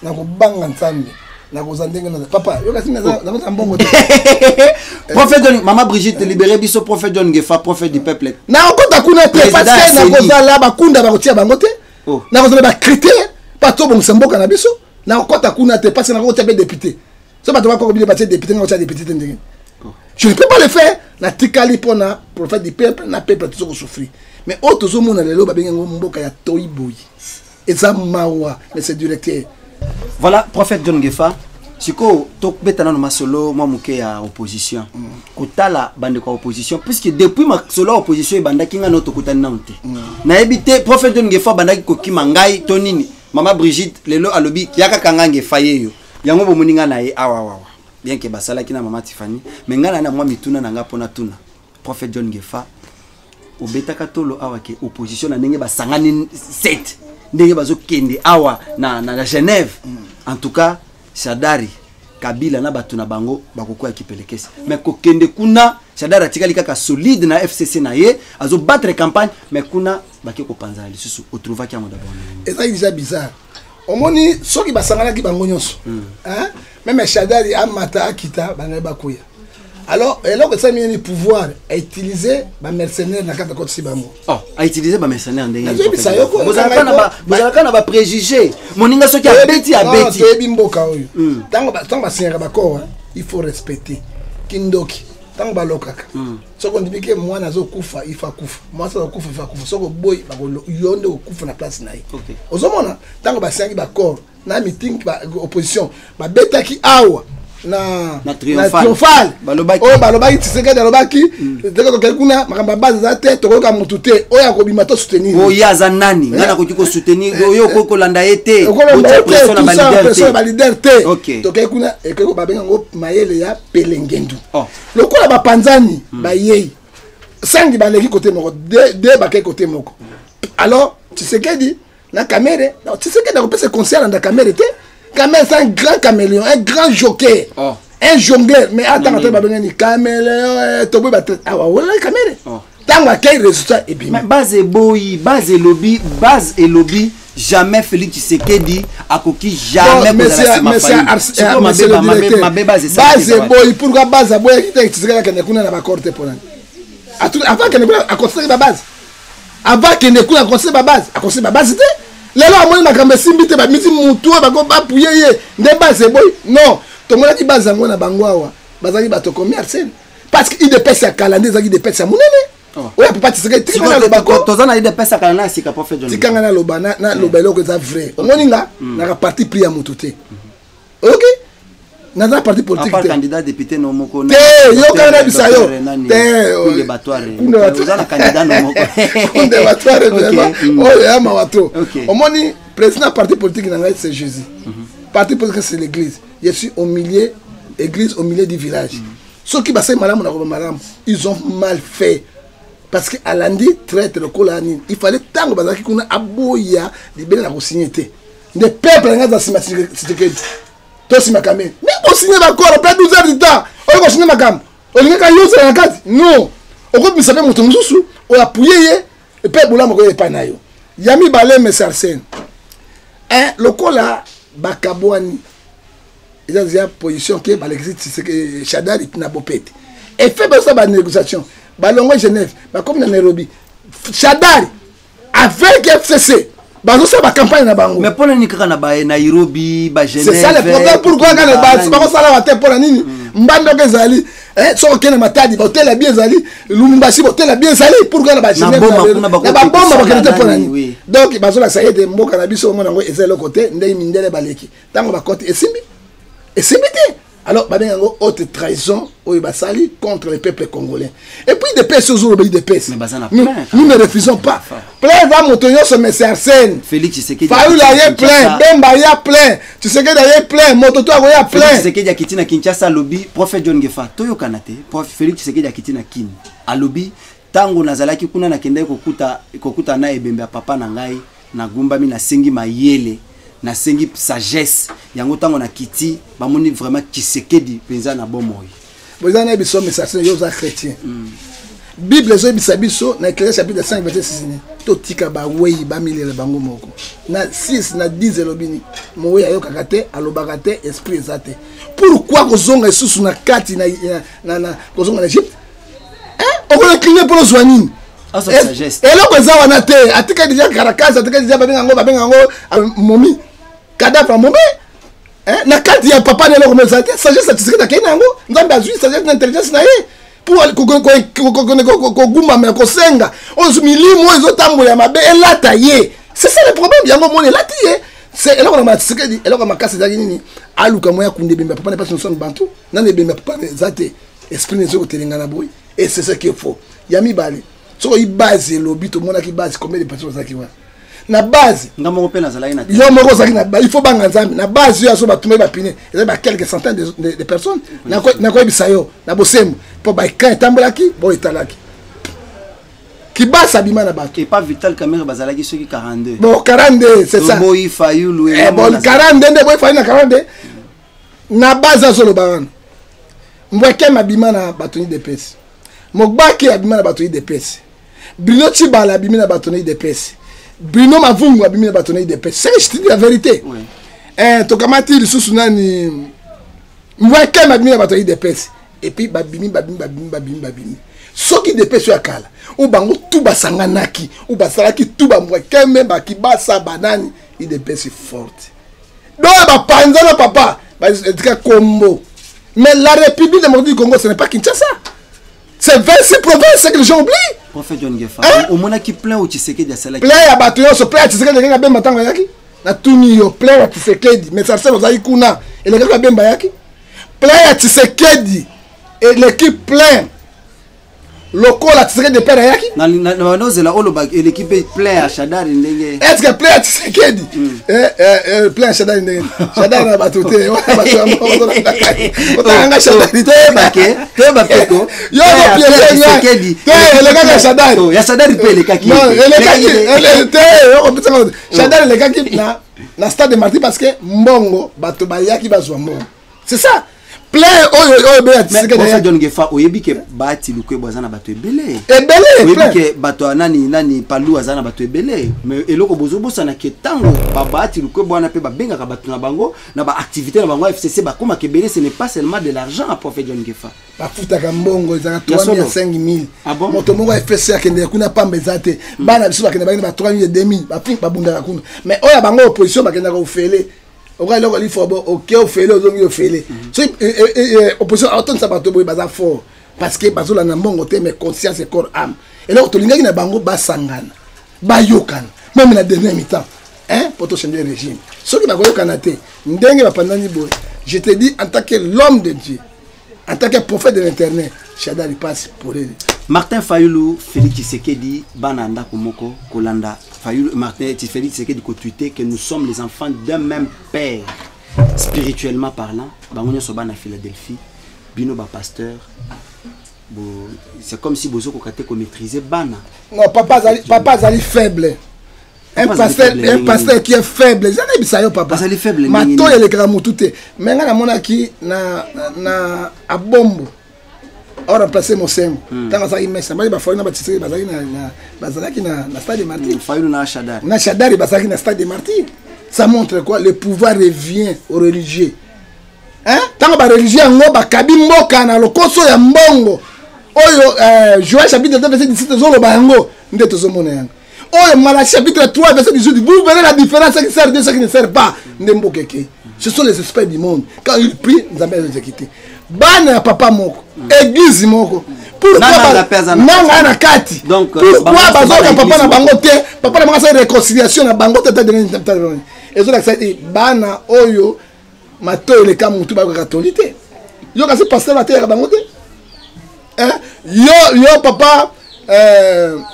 [SPEAKER 1] na ko banga nsambe na ko zandenga na papa yo kasi na mbongo
[SPEAKER 2] prophète John maman Brigitte libéré biso prophète John Ngefa prophète du peuple
[SPEAKER 1] na okota kuna te parce que na ko zala ba kunda ba kotia bango te na ko zala ba critère pas to bon semboka na biso na okota kuna te parce que na ko tia député so ba to ba ko bi ba député na ko tia député te ndenge je ne peux pas le faire na tikali pona prophète du peuple na peuple tout ko souffrir mais auto zo mona lelo ba benga mboka ya toiboyi eza mawa mais c'est directeur.
[SPEAKER 2] Voilà, prophète John Ngefa, Siko to betana no masolo moi muke ya opposition. Kotala bande ko opposition puisque depuis ma solo opposition e banda kinga no to kutana nte. Na ebité prophète John Ngefa banda ki kokima ngai to nini. Mama Brigitte lelo alobi yaka kanga Ngefa yeyo. Yango bo muninga na ye awa. Bien que basala kina mama Tiffany, mais ngana na moi mituna na nga pona tuna. Prophète John Ngefa obeta katolo awa ke opposition na ndenge basangani 7. Ndenge bazo kende awa na Genève. En tout cas Shadari Kabila na batu na bango bakoko ya kipelekesi mais kokende kuna Shadari atikali kaka solide na FCC na ye azo battre campagne mais kuna baki ko panza lisusu otrouva ki amoda bon
[SPEAKER 1] et ça déjà bizarre omoni soki basangana ki bango nyonso hein même Shadari amata akita banga bakoya alors et là que ça mini pouvoir à utiliser ba mercenaires na kata kotsi bango
[SPEAKER 2] à utiliser ba mercenaires ndenge
[SPEAKER 1] vous
[SPEAKER 2] avez na ba préjugés moninga soki a beti
[SPEAKER 1] to bimboka oyo tango basinyaka bakoro il faut respecter kindoki tango balokaka soko ndibike mwana azokufa ifa kufa mwana azokufa ifa kufa soko boy bakolo yonde okufa na place na ye ozomona tango basinyaki bakoro na meeting ba opposition ba betaki awa na triomphal balobaki Tshisekedi alobaki teko kokuna makamba base za te tokoka mutu te oya kobima to soutenir
[SPEAKER 2] oya za nani ngana ko tiko soutenir oyo ko landa ete
[SPEAKER 1] pression ba leader te tokekuna ekeko babenga ngo mayele ya pelengendu lokola bapanzani ba yei sangi baleki côté moko de bakay côté moko alors Tshisekedi na caméra Tshisekedi a repensé concert dans caméra te Kamel c'est un grand caméléon, un grand jockey, un jongleur. Mais attends, caméléon, tu peux battre. Ah ouais, caméléon. Tant que quel résultat et bien.
[SPEAKER 2] Base boy, base lobby, jamais Félix Tshisekedi a coquille jamais.
[SPEAKER 1] Mais c'est base boy, pourquoi base boy qui t'a Tshisekedi qui n'est qu'on a pas corté pour lui. Avant qu'il ne a construit ma base. Avant qu'il ne a construit ma base, a construit ma base. Lelo amoni makambe simbite ba miti mutu ba ko ba puye ye ndemba se boy non to mona ki bazango na bango awa bazaki ba to commerce parce que il dépêche à calendrier zaki dépêche à munene oya papa Tshisekedi tikanga lo bako
[SPEAKER 2] tozana il dépêche à calendrier sika prophète John
[SPEAKER 1] tikanga na lo bana na lo belo ko za vrai omoni nga na parti pris à mututé OK na za parti politique
[SPEAKER 2] te candidat député no moko
[SPEAKER 1] te yo kana bisayo te
[SPEAKER 2] kunde batware tozana candidat no moko
[SPEAKER 1] kunde batware vraiment oh ya mawato omoni président parti politique na ngai c'est Jésus parti politique c'est l'église je suis au milieu église au milieu du village ceux qui basé malamu na ko malamu ils ont mal fait parce que alandi traite le kolani il fallait tango bazaki kuna aboya libela na ko signer ne peuple nga za Tshisekedi Tosi makame. Mais on signe d'accord après 12 heures de temps. On signe makam. On linga yose na kati. Non. On ko bisabe mutu mususu, on appuyer et pe boula moko e pa na yo. Yami balé mesarsen. Lokola bakabwani. Il y a position que balexit c'est que Shadari na bopete. Et fait ça ba négociation. Balongo Genève, ba comme na Nairobi. Shadari avec FCC. Bazo ça ba campagne na bango.
[SPEAKER 2] Mais pour ni kaka na ba Nairobi, ba Genève.
[SPEAKER 1] C'est ça le problème pourquoi quand les bas ba ko sala wa te pour nini? Mbando ke zali, so kene matadi ba hotel bien zali, Lumumbashi hotel bien zali pourquoi na ba Genève. Na ba bomba ba kene te pour nini? Donc bazo la ça y est de mboka na biso ngo nango ezelo côté ndey mindele baleki. Tango ba côté esimbi. Esimbi te. Alors ba bengo haute trahison au basali contre le peuple congolais. Et puis des pèses toujours obéi des pèses. Nous ne refusons pas. Plein va montonyo ce monsieur Arsène.
[SPEAKER 2] Félix Tshisekedi.
[SPEAKER 1] Fayoul y plein, Bemba y plein. Tshisekedi y plein, Mototo y plein.
[SPEAKER 2] Félix Tshisekedi a quitté na Kinshasa lobby prophète John Ngefa. Toyo kanate. Félix Tshisekedi a quitté na Kin. A lobby tango nazalaki kuna na kende kokuta na ebembe papa na ngai na gumba mi na sengi mayele. Na sengi sagesse yango tango na kiti bamoni vraiment Tshisekedi penza na bomoy
[SPEAKER 1] bozana biso message yo za chrétien bible zo bisabiso na Ecclésiaste chapitre 5 verset 6 to tika ba wei ba milele bango moko na 6 na 10 elobini mowe ayo kakate alobaka te esprit ezate pourquoi kozonga isusu na kati na kozonga na Egypte on va incliner pour Zwanine. Et là que ça wana te atika déjà Caracas atika déjà babenga ngo momi cadavre momi na kati ya papa ne lo komezate sagesse Tshisekedi akena ngo nzambe azui sagesse na intelligence na ye pour ko gumba me ko senga o milimo ezo tambola mabe elata ye c'est ça le problème yango moni elati ye c'est eloko na Tshisekedi eloko makasi ezalaki nini aluka moya kunde bemba papa n'est pas son bantu nane bemba papa ezate esprit ne zoko telengana boy et c'est ça qu'il faut yami bale soko i base lobby to mona ki base combien de personnes zaki wa na base
[SPEAKER 2] ngamo pe na zalaki na
[SPEAKER 1] yo moko zaki na il faut banga nzambe na base yo aso batumé ba pine et ba quelques centaines de personnes na ko bisayo na bosemu po ba kan tambolaki bo italaki qui bat Sabima na bato.
[SPEAKER 2] Et pas Vital Kamere bazalaki ceux qui 42.
[SPEAKER 1] Bon 42 c'est ça.
[SPEAKER 2] Boy Fayulu
[SPEAKER 1] et bon 42 boy Fayulu na 42. Na base solo baran. Mbweke mabima na batoni de pesi. Mogbaki abima na batoni de pesi. Bruno Chibala abima na batoni de pesi. Bruno Mavungu abima na batoni de pesi. C'est je te dis la vérité. Oui. Tokamati lisusu nani Mbweke mabima na batoni de pesi. Et puis babimi. Soki de peso ya kala ou bango tout basanganaki ou basalaki tout ba mweke memba ki basa banani il de peso forte donc ba panzana papa ba etika Kombo mais la République démocratique du Congo ce n'est pas Kinshasa c'est 26 provinces que les gens oublient.
[SPEAKER 2] Prophète John Gefa au mona ki plein au Tshisekedi asalaki
[SPEAKER 1] plein ya bato yo so plein Tshisekedi nga bemba tanga yaki na tuni yo plein ya Tshisekedi mais ça sert aux aikuna et les gars bemba yaki plein ya Tshisekedi et l'équipe plein lokola Tshisekedi de père yaki
[SPEAKER 2] na nozela oloba l'équipe plein à Shadari ndenge
[SPEAKER 1] est-ce que plein Tshisekedi plein à Shadari ndenge Shadari na batote wana bato otanga Shadari te bakeko yo Tshisekedi le gars Shadari
[SPEAKER 2] ya Shadari pe le kaki
[SPEAKER 1] non le kaki te yo kopesa Shadari le kaki na stade de Martyrs parce que mbongo bato bayaki bazwa mbongo c'est ça plein oyo be Tshisekedi
[SPEAKER 2] John Gefa oyebi ke bati lukwe bwazana bato ebele
[SPEAKER 1] oyebi
[SPEAKER 2] ke bato nani palu azana bato ebele mais eloko bozobosa na ketango ba bati lukwe bwana pe babenga ka bato na bango na ba activité na bango FCC ba koma kebele ce n'est pas seulement de l'argent à Prophète John Gefa
[SPEAKER 1] ba futaka mbongo ezaka 3000 5000 moto moko FCC akende kuna pamba ezate bana biso bakende ba 3000 2000 ba fin ba bundaka kuna mais oya bango opposition bakenda ko fele oka loko li fobo ok ofele ozongi ofele so opposition autant ça bato boy baza fort parce que bazola na mbongo te mais conscience et corps âme et là tolingaki na bango basangana bayokana même na dernier mi-temps pour to changer le régime soki bakoyokana te ndenge bapandani boy je te dis en tant que l'homme de Dieu en tant que prophète de l'internet Shadari passe pour elle.
[SPEAKER 2] Martin Fayulu Félix Tshisekedi bananda komoko kolanda Fayulu Martin Félix Tshisekedi ko tweeter que nous sommes les enfants d'un même père spirituellement parlant bangonya soba na Philadelphie bino ba pasteur c'est comme si bozo ko kate ko maîtriser bana
[SPEAKER 1] non papa zali faible un pasteur qui est faible j'en ai bisayo papa
[SPEAKER 2] zali faible
[SPEAKER 1] mato ya le gramutu te mais nga na mona ki na abombo on remplacer mon sem tant ça il met ça ba Fayulu na batisi bazalaki na stade de Martyrs
[SPEAKER 2] Fayulu na
[SPEAKER 1] Shadari bazalaki na stade de Martyrs ça montre quoi le pouvoir revient aux religieux tant ba religieux ngo ba kabi mboka na lokoso ya mbongo oyo Joël chapitre 2 verset 17 zolo ba ngo ndeto zo mona yango oyo Malachie chapitre 3 verset 18 vous verrez la différence qui sert de ce qui ne sert pas ndembo keke ce sont les esprits du monde quand ils prient nous avons exécuté bana papa moko église moko pourquoi nanga na kati donc pourquoi bazoka papa na bango te papa na bango sa réconciliation na bango te et zo la dit bana oyo mato le kamutu ba catholique yo kasi pasteur la terre bango te yo papa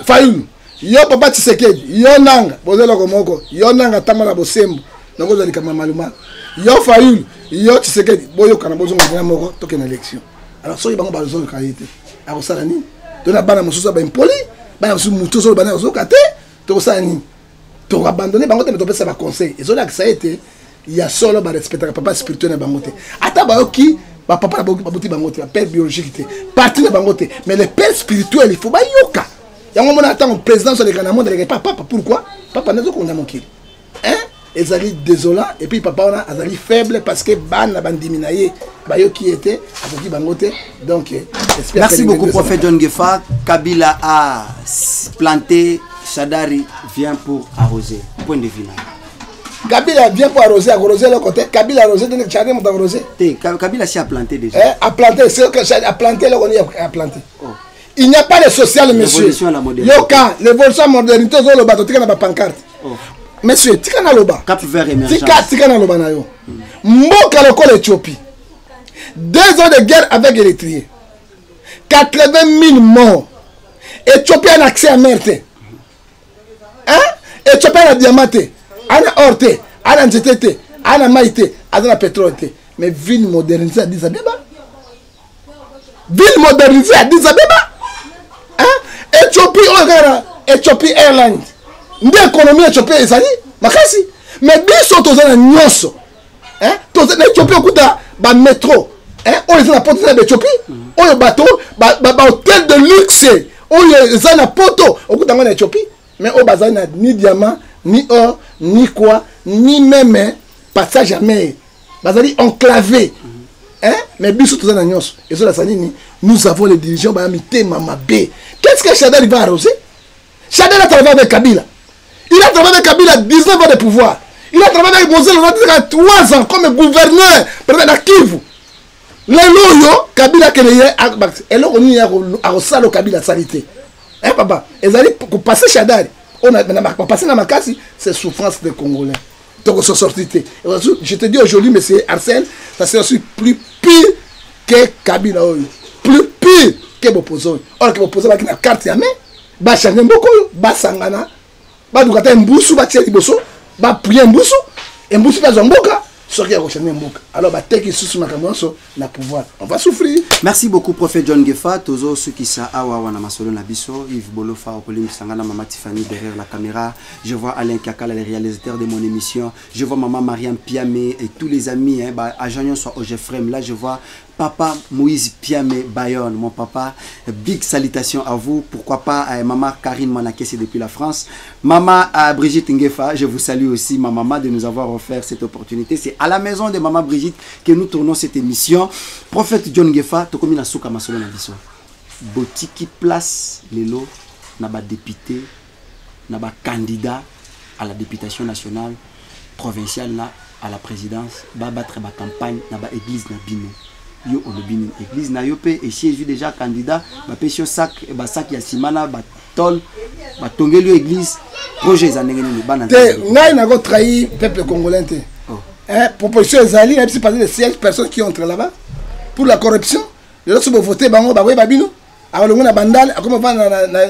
[SPEAKER 1] Fayulu yo papa Tshisekedi yo nanga bozelo komoko yo nanga tamala bosembo nako zali kama maluma yo Fayulu yo Tshisekedi boyo kana bozo ngana moko toke na élection alors so bango bazo qualité ako sala ni to na bana mosusu ba impoli bana mosusu muto so bana so kate to sala ni to abandonner bango te to pesa ba conseil et so là que ça a été il y a solo ba respecter papa spirituel na bango te ata ba yoki ba papa ba buti bango te père biologique te parti na bango te mais le père spirituel il faut ba yoka yango mona ata mon président sur le grand monde le papa pourquoi papa nazo ko ndamo kili ezali désolant et puis papa on a azali faible parce que bana bandiminaye bayo qui était akoki bangote donc
[SPEAKER 2] merci beaucoup prophète John Gefa. Kabila a planté, Shadari vient pour arroser, point de vue là.
[SPEAKER 1] Kabila vient pour arroser le côté Kabila arroser donc Shadari m'a arrosé
[SPEAKER 2] Kabila si a planté déjà
[SPEAKER 1] a planté c'est que Shadari a planté là on y a planté il n'y a pas de social monsieur yoka l'évolution modernité zo le bateau tika na ba pancarte monsieur tika na loba
[SPEAKER 2] Cap Vert émergence
[SPEAKER 1] tika na loba na yo mboka lokola Éthiopie 2 ans de guerre avec Érythrée 80 000 morts Éthiopie a accès à mer hein Éthiopie a diamant ana or te ana nzete te ana mai te ana pétrole te mais ville modernisée à Addis Abeba ville modernisée à Addis Abeba hein Éthiopie ogara Éthiopie Airlines nde économie Éthiopie ezali makasi mais biso tozana nyonso hein tozana Éthiopie okuta ba métro hein on les na porte de Éthiopie oyo bateau ba hôtel de luxe oyo ezana poto okuta ngana Éthiopie mais au bazali na ni diamant ni or ni quoi ni même passage à mer bazali enclavé hein mais biso tozana nyonso ezo la sanini nous avons les dirigeants ba mité mama B qu'est-ce que Chadali va arroser Chadali a travaillé avec Kabila. Il a travaillé avec Kabila 19 ans de pouvoir. Il a travaillé avec Moselle 3 ans comme gouverneur de Kivu. Leloyo, Kabila Keneye, et là on y a Rosalo Kabila Salité. Hein papa, ils allaient pour passer Chadali. On a passé dans ma casse, c'est souffrance des Congolais. Donc on sorti. Je te dis aujourd'hui, monsieur Arsène, ça c'est aussi plus pire que Kabila. Plus pire que Bopozo. Or que Bopozo va qui a carte à main. Ba changer mboko ba sangana ba dukata mbusu ba tia liboso ba prier mbusu mbusu ba zomboka soki ya changer mboka alors ba teki susu makamboso na pouvoir on va souffrir.
[SPEAKER 2] Merci beaucoup prophète John Gefa tozo ceux qui sa awa wana masolo na biso Yves Bolofa Okolim Sangana maman Tiffany derrière la caméra je vois Alain Kakala le réalisateur de mon émission je vois maman Mariam Piamé et tous les amis hein ba agent soit au Jeffrem là je vois Papa Moïse Piamé Bayonne, mon papa, big salutations à vous. Pourquoi pas maman Karine Manakessé depuis la France. Maman Brigitte Ngefa, je vous salue aussi, ma maman, de nous avoir offert cette opportunité. C'est à la maison de maman Brigitte que nous tournons cette émission. Prophète John Ngefa, Tokomi na souka masolo na biso. Botiki place lelo na ba député, na ba candidat à la députation nationale, provinciale na à la présidence, ba battre ba campagne na ba église na bino. Yo olobini église na yopé et Jésus déjà candidat ba pesio sac ba sac ya simana ba tol ba tongeli église projet za ndenge ni bana
[SPEAKER 1] te ngai na go trahir peuple congolais te hein proposition ezali même si parler de 16 personnes qui entrent là-bas pour la corruption les autres vont voter bango ba weba bino alongo na bandal akoma va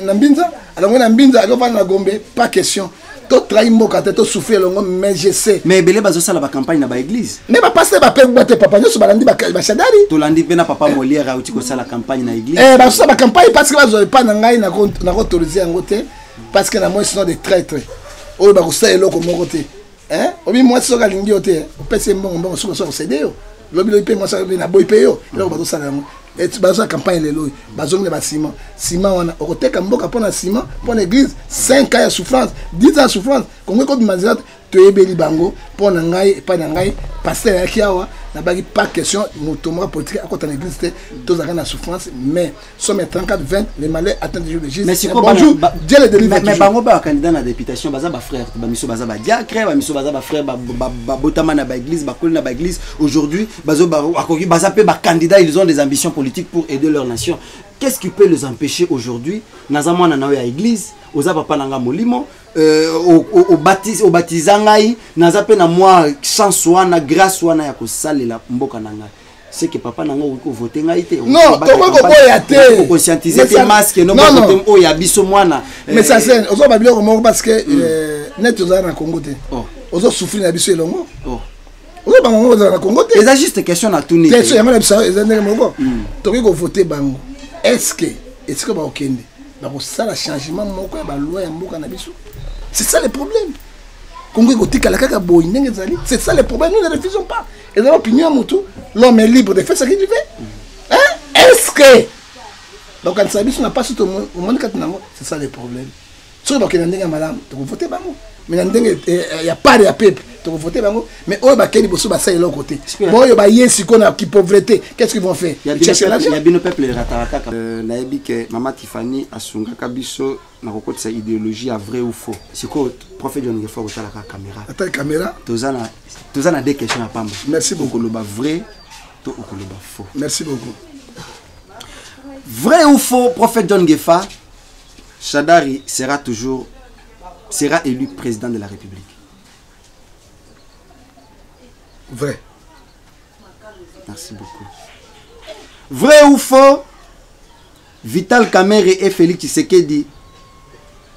[SPEAKER 1] na mbinza alongo na mbinza akoma na Gombe pas question to trahir mboka te to souffrir longo mais je sais
[SPEAKER 2] mais belé bazo sala ba campagne na ba église
[SPEAKER 1] mais ba passer ba peuple bote papa nyoso balandi ba Chadali
[SPEAKER 2] to landi pena papa Molière auti ko sala campagne na église
[SPEAKER 1] ba so ba campagne parce que bazo pas na ngai na autoriser en côté parce que na moi sinon des traîtres o ba ko sa eloko moko te hein obi moi so ka lingi ote o pese mbongo so cédé yo lobi lo pe moi ça na boy pe yo lo ba to sala et bazo campagne lelo bazo ne ba ciment wana okoteka mboka pona ciment pona église 5 ans de souffrance 10 ans de souffrance kongo ko bimazat to ebeli bango pona ngai pa na ngai pasteur ya kiawa na bagi pas question motomo politique à côté de l'église tous à la souffrance mais somme 34 20 les malais attendent du jour de Jésus
[SPEAKER 2] mais c'est
[SPEAKER 1] bonjour Dieu les délivre
[SPEAKER 2] mais bango ba candidat na députation baza ba frère ba miso baza ba diacre ba miso baza ba frère ba botama na ba église ba kol na ba église aujourd'hui bazo ba akoki baza pe ba candidat ils ont des ambitions politiques pour aider leur nation. Qu'est-ce qui peut les empêcher aujourd'hui nazamwana na ya église oza papa nanga molimo au baptisé naza pe na moi chance wana grâce wana ya kosalela mboka nanga c'est que papa nanga ko voter ngai te
[SPEAKER 1] non to ko ya te
[SPEAKER 2] ko conscientiser te masque no ba voter o ya biso mwana
[SPEAKER 1] mais ça c'est ozo ba biloko moko parce que net oza na Congo te ozo souffrir na biso elongo ozo ba ngo oza na Congo te
[SPEAKER 2] c'est juste question na tout ni
[SPEAKER 1] question ya mala biso eza ndenge moko to ko voter bango est-ce que ba okende ba ko sala changement moko ya ba loi ya mboka na biso. C'est ça le problème. C'est ça le problème. Nous ne refusons pas. Et dans l'opinion, l'homme est libre de faire ce qu'il veut. Hein? Est-ce que. Donc, quand on n'a pas tout le monde, c'est ça le problème. Si on a un madame, tu vas voter. Mais il n'y a pas de peuple. Tu vas voter. Mais on va faire ça de l'autre côté. Bon, il y a des gens qui pauvreté. Qu'est-ce qu'ils vont faire?
[SPEAKER 2] Il y a bien peuple ratarata. Naebi que Maman Tiffany a son kabiso na kokoti sa idéologie à vrai ou faux. C'est quoi prophète John Gefa au la caméra?
[SPEAKER 1] Attends caméra.
[SPEAKER 2] Tozana des questions à Pamba.
[SPEAKER 1] Merci beaucoup.
[SPEAKER 2] Le vrai, to le faux.
[SPEAKER 1] Merci beaucoup.
[SPEAKER 2] Vrai ou faux, prophète John Gefa, Chadari sera élu président de la République.
[SPEAKER 1] Vrai.
[SPEAKER 2] Merci beaucoup. Vrai ou faux? Vital Kamerhe et Félix Tshisekedi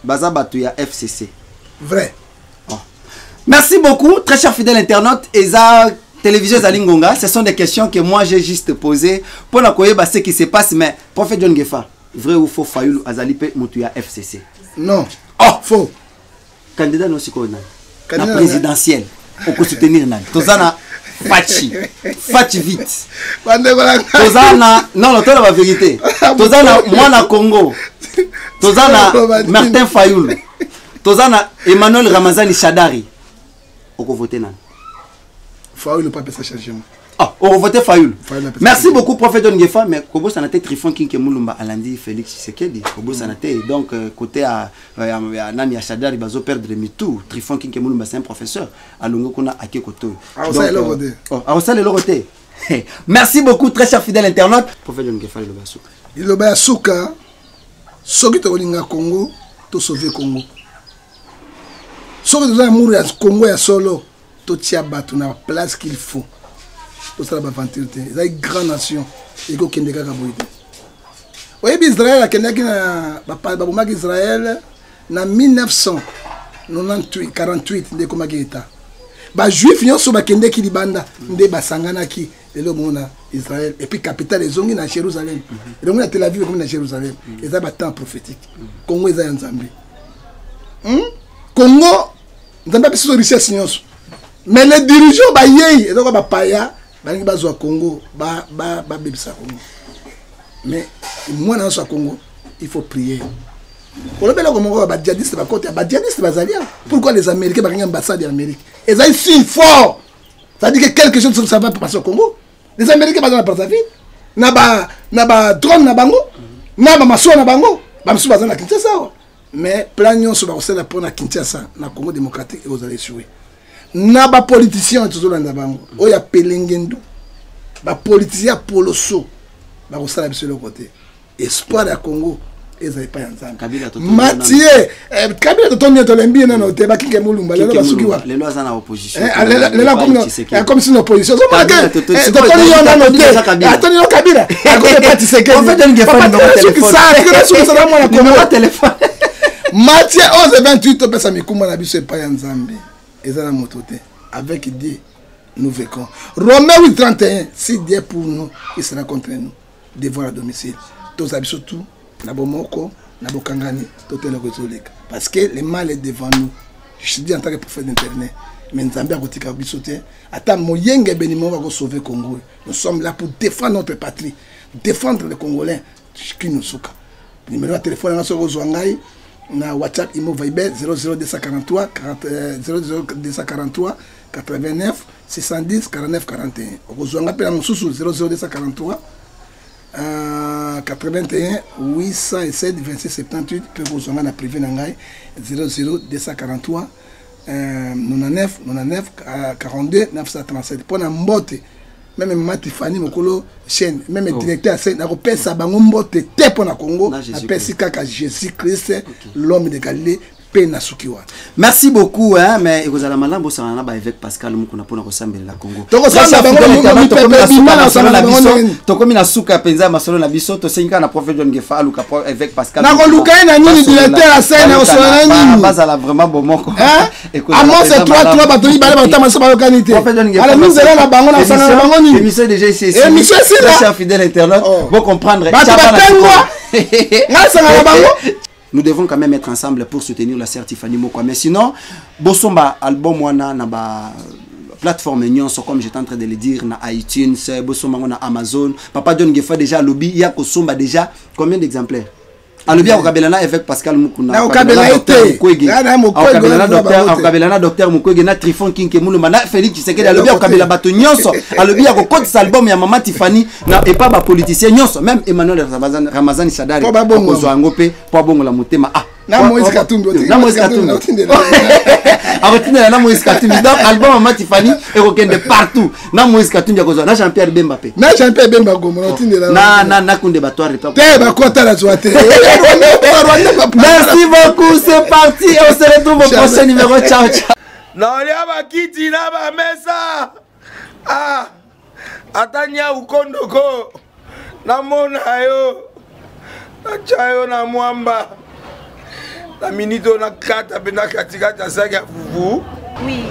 [SPEAKER 2] baza batuya FCC.
[SPEAKER 1] Vrai.
[SPEAKER 2] Oh. Merci beaucoup, très chers fidèles internautes. Eza télévision Zalingonga, ce sont des questions que moi j'ai juste posées pour la koyeba ce qui se passe. Mais prophète John Gefa, vrai ou faux Fayoulou Azalipe Mutuya FCC?
[SPEAKER 1] Non.
[SPEAKER 2] Oh,
[SPEAKER 1] faux.
[SPEAKER 2] Candidat non si na présidentielle pour soutenir nan. Tozana Fachi vite. Tozana non non la vérité. Tozana moi na Congo. Tozana Martin Fayoulou. Tozana Emmanuel Ramazani Shadari. Oko voter nan.
[SPEAKER 1] Fayoulou pas ça changement.
[SPEAKER 2] Ah, on voter Fayoulou. Merci beaucoup prophète John Gefa, mais Kobo Sanate Trifon Kinke Mulumba Alandi Félix Tshisekedi. Kobo Sanate donc côté à Nani Achadari bazo perdre mitou. Trifon Kinke Mulumba c'est un professeur. Alongo kuna ake koto. Ah ça le roté. Merci beaucoup très cher fidèle internaute. Prophète John Gefa le basuka.
[SPEAKER 1] Il ba suka. Soki to linga Congo, to sauver Congo. Soki to za muru ya Congo ya solo, to tia batu na place qu'il faut. Tout ça va aventure. C'est une grande nation. Et go kende kaka boyde. Oui, Israël a kende na ba Israël na 1998 48 de koma geta. Ba juif nyonso ba kende ki libanda nde basangana ki lelo mona Israël et puis capitale ezongi na Jérusalem. Et donc na Tel Aviv comme na Jérusalem. Et ça ba temps prophétique. Congo eza nzambe. Congo nzambe biso richesse nyonso. Mais les dirigeants ba yei et donc ba paya Bangi bazwa Congo, ba bebisa Congo. Mais moi dans ce Congo, il faut prier. On le bela comme ba djihadiste ba côté, ba djihadiste bazalia. Pourquoi les Américains ba ambassade d'Amérique? Et ça si fort. Ça dit que quelque chose ça va passer au Congo. Les Américains bazana Brazzaville. Na ba drone na bango, na ba maso na bango, ba msu bazana Kinshasa. Mais plan nyonso ba kosala pona Kinshasa na Congo démocratique et aux allez jouer. Naba politicien toujours dans bango oya pelengendu ba politicien poloso ba kosala biso le côté espoir ya Congo ezai pa yanzana Mathieu Kabila to tombia to lembi na no te ba kinge mulumba lelo basuki wa
[SPEAKER 2] lelo azana opposition
[SPEAKER 1] lelo comme si opposition so ma que to toni yo na no te atoni no Kabila akole pati seke
[SPEAKER 2] en fait ngefa no téléphone
[SPEAKER 1] ça que so ça moi na Congo téléphone Mathieu 11 28 to pesa mikuma na biso pa yanzambe. Ezana motote avec Dieu nous vécons. Romains 8 31 si Dieu pour nous il sera contre nous devoir à domicile. Tous habits surtout na bomoko na bokangani totel kozoleka parce que le mal est devant nous. Je dis en tant que prophète d'internet mais Nzambe akotika bisote ata moyenge benimo va sauver Congo. Nous sommes là pour défendre notre patrie, défendre les Congolais qui nous souka. Numéro de téléphone na so zwangai na WhatsApp Imo Viber 00243 00243 89 610 49 41. Okozwanga pe na mususu 00243 81 807 26 78 pe okozwanga na privé na ngai 00243 99 42 937 pona mbote même Matifani mokolo chaîne même directeur à na kopesa bango mbote te pona Congo apesi kaka Jésus Christ l'homme de Galilée pe na sukiwa.
[SPEAKER 2] Merci beaucoup hein mais ekozala malambo sana na ba avec Pascal mukuna pona kosambela la Congo.
[SPEAKER 1] Tokosala bango
[SPEAKER 2] tokomi na suka penza masolo na biso to senga na prophète John Gefa aluka avec Pascal.
[SPEAKER 1] Na koluka na nini directeur à scène na osala nini?
[SPEAKER 2] Bazala vraiment bomoko.
[SPEAKER 1] Amo c'est 3 batoni bale batama sama lokalite. Alors nous allons la bango na sana bango nini?
[SPEAKER 2] Émission déjà ici.
[SPEAKER 1] Émission ici là.
[SPEAKER 2] Chers fidèles internautes, vous comprendre. Nous devons quand même être ensemble pour soutenir la sœur Tiffany Mokwa. Mais sinon, Bosomba album wana na ba plateforme nyonso comme j'étais en train de le dire na iTunes, Bosomba na Amazon. Papa John Gefa déjà lobby, ya ko somba déjà combien d'exemplaires? Alobi akabelana avec Pascal Mukuna.
[SPEAKER 1] Na okabela ete.
[SPEAKER 2] Akabelana docteur Mukwege na Trifon Kinke Mulumba na Félix Tshisekedi alobi akabela bato nyonso. Alobi akokotisa album ya Mama Tiffany na et pas ba politicien nyonso même Emmanuel Ramazani Shadari. Akozwa ngope po bongo la motema. Ah
[SPEAKER 1] na Moïse Katumbi.
[SPEAKER 2] Na Moïse Katumbi. Na Moïse Katumbi. Donc album Mama Tiffany et okende partout. Na Moïse Katumbi akozwa na Jean-Pierre Bemba pe.
[SPEAKER 1] Na Jean-Pierre Bemba gomo otindela.
[SPEAKER 2] Na kunde batoire pas.
[SPEAKER 1] Te ba kota la zoate.
[SPEAKER 2] Merci beaucoup, c'est parti et on se retrouve au prochain numéro. Ciao, ciao.
[SPEAKER 5] Non, il y a ma kiti, là, ma mesa. Ah, atanya ukondoko. Namona yo. Nachayo na mwamba. La minute on a 4 pena katikata saga fufu.
[SPEAKER 6] Oui.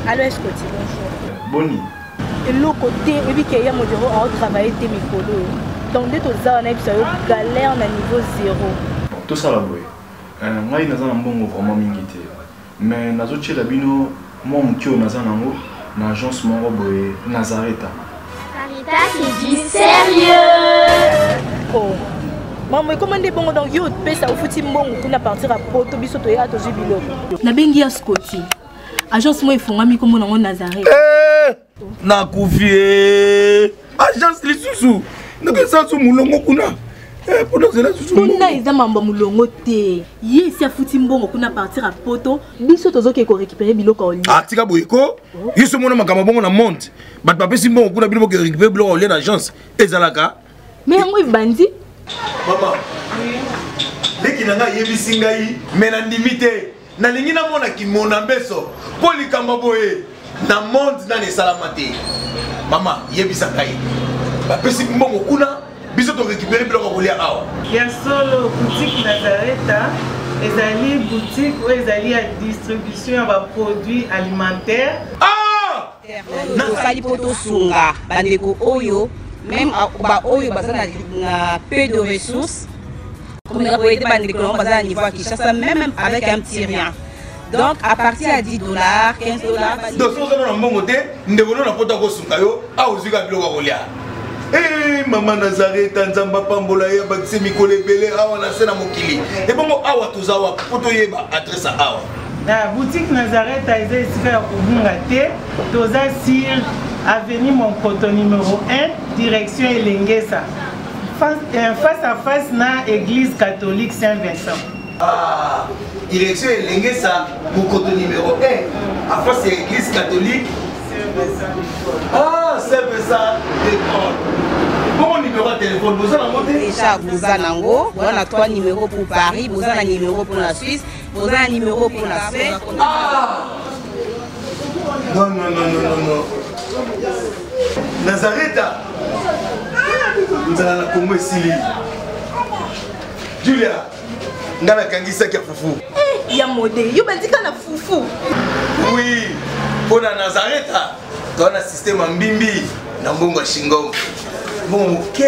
[SPEAKER 6] Alors est-ce que tu bonjour.
[SPEAKER 7] Boni.
[SPEAKER 6] Et l'autre côté, et puis qu'il y a mon bureau à travailler tes micros. Donc dès que tu as un galère na niveau 0.
[SPEAKER 7] Tout ça là boy. Moi il naza mbongo vraiment mingité. Mais nazo tchela bino moi mukio naza nango na agence moko boy Nazareta.
[SPEAKER 8] Caritas c'est du sérieux.
[SPEAKER 6] Oh. Maman, comment est bon donc yo pesa au fouti mbongo kuna partir à poto biso to ya to biloko. Na bengi ya Scotty. Agence moi ifongami comme nango Nazareta.
[SPEAKER 5] Na kufie. Agence lisusu. Ndeke sansu mulongo kuna. Pour cela susu.
[SPEAKER 6] Tuna eza mamba mulongo te. Ye si afuti mbongo kuna partir à poto biso tozoke ko récupérer biloko oli.
[SPEAKER 5] Ah tika boyiko. Yiso mona makamba bongo na monte. Bat papa si mbongo kuna biloko récupérer biloko oli na agence. Ezalaka.
[SPEAKER 6] Mais yango ibandi.
[SPEAKER 5] Maman. Leki nanga yebisi ngai mena ndimite. Na lingi na mona ki mona beso. Poli kamba boye. Na monde na ne salamate. Mama yebisa ngai. Ba pesi mbongo kuna biso to récupérer biloko kolia awa.
[SPEAKER 9] Ya solo boutique Nazareta, ezali boutique où ezali à distribution de produits alimentaires.
[SPEAKER 5] Ah!
[SPEAKER 10] Nasali poto sunga bandeko oyo même ba oyo bazana na peu de ressources. Comme on a été bandeko on bazana niveau Kinshasa même avec un petit rien. Donc à partir à $10, $15.
[SPEAKER 5] Donc si on a un bon côté, nous devons na poto ko sunga yo a ozika biloko kolia. Eh maman Nazareta nzamba pambola ya bakise mikole belé awa na sena mokili. Et bongo awa tozawa poto yeba adresse awa.
[SPEAKER 9] La boutique Nazareta est ici à Obungate, toza sur avenue Monkoto numéro 1, direction Elengesa. Face à face na église catholique Saint-Vincent.
[SPEAKER 5] Ah, direction Elengesa, Monkoto numéro 1, à face de l'église catholique Ah, c'est ça, l'école. Bon numéro de téléphone, vous avez monté
[SPEAKER 10] déjà, vous avez on a 3 numéros pour Paris, vous avez un numéro pour la Suisse, vous avez un numéro pour la Suède.
[SPEAKER 5] Ah non, non, non, non, non, non. Nazareta, vous allez la Congo Sili. Julia, ngana kangisa kia fufu.
[SPEAKER 6] Eh, ya modé, yo bandika na fufu.
[SPEAKER 5] Oui, pour la Nazareta, tu as un système en bimbi, dans Bongo Shingo. Bon, ok.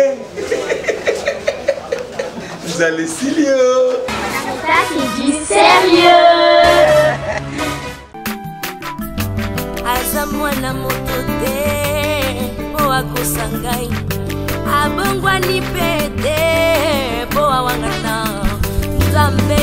[SPEAKER 5] Vous allez sérieux.
[SPEAKER 8] Ça c'est du sérieux.
[SPEAKER 11] Aza mwana moto te po akosangai abongwani pete po awangana Nzambe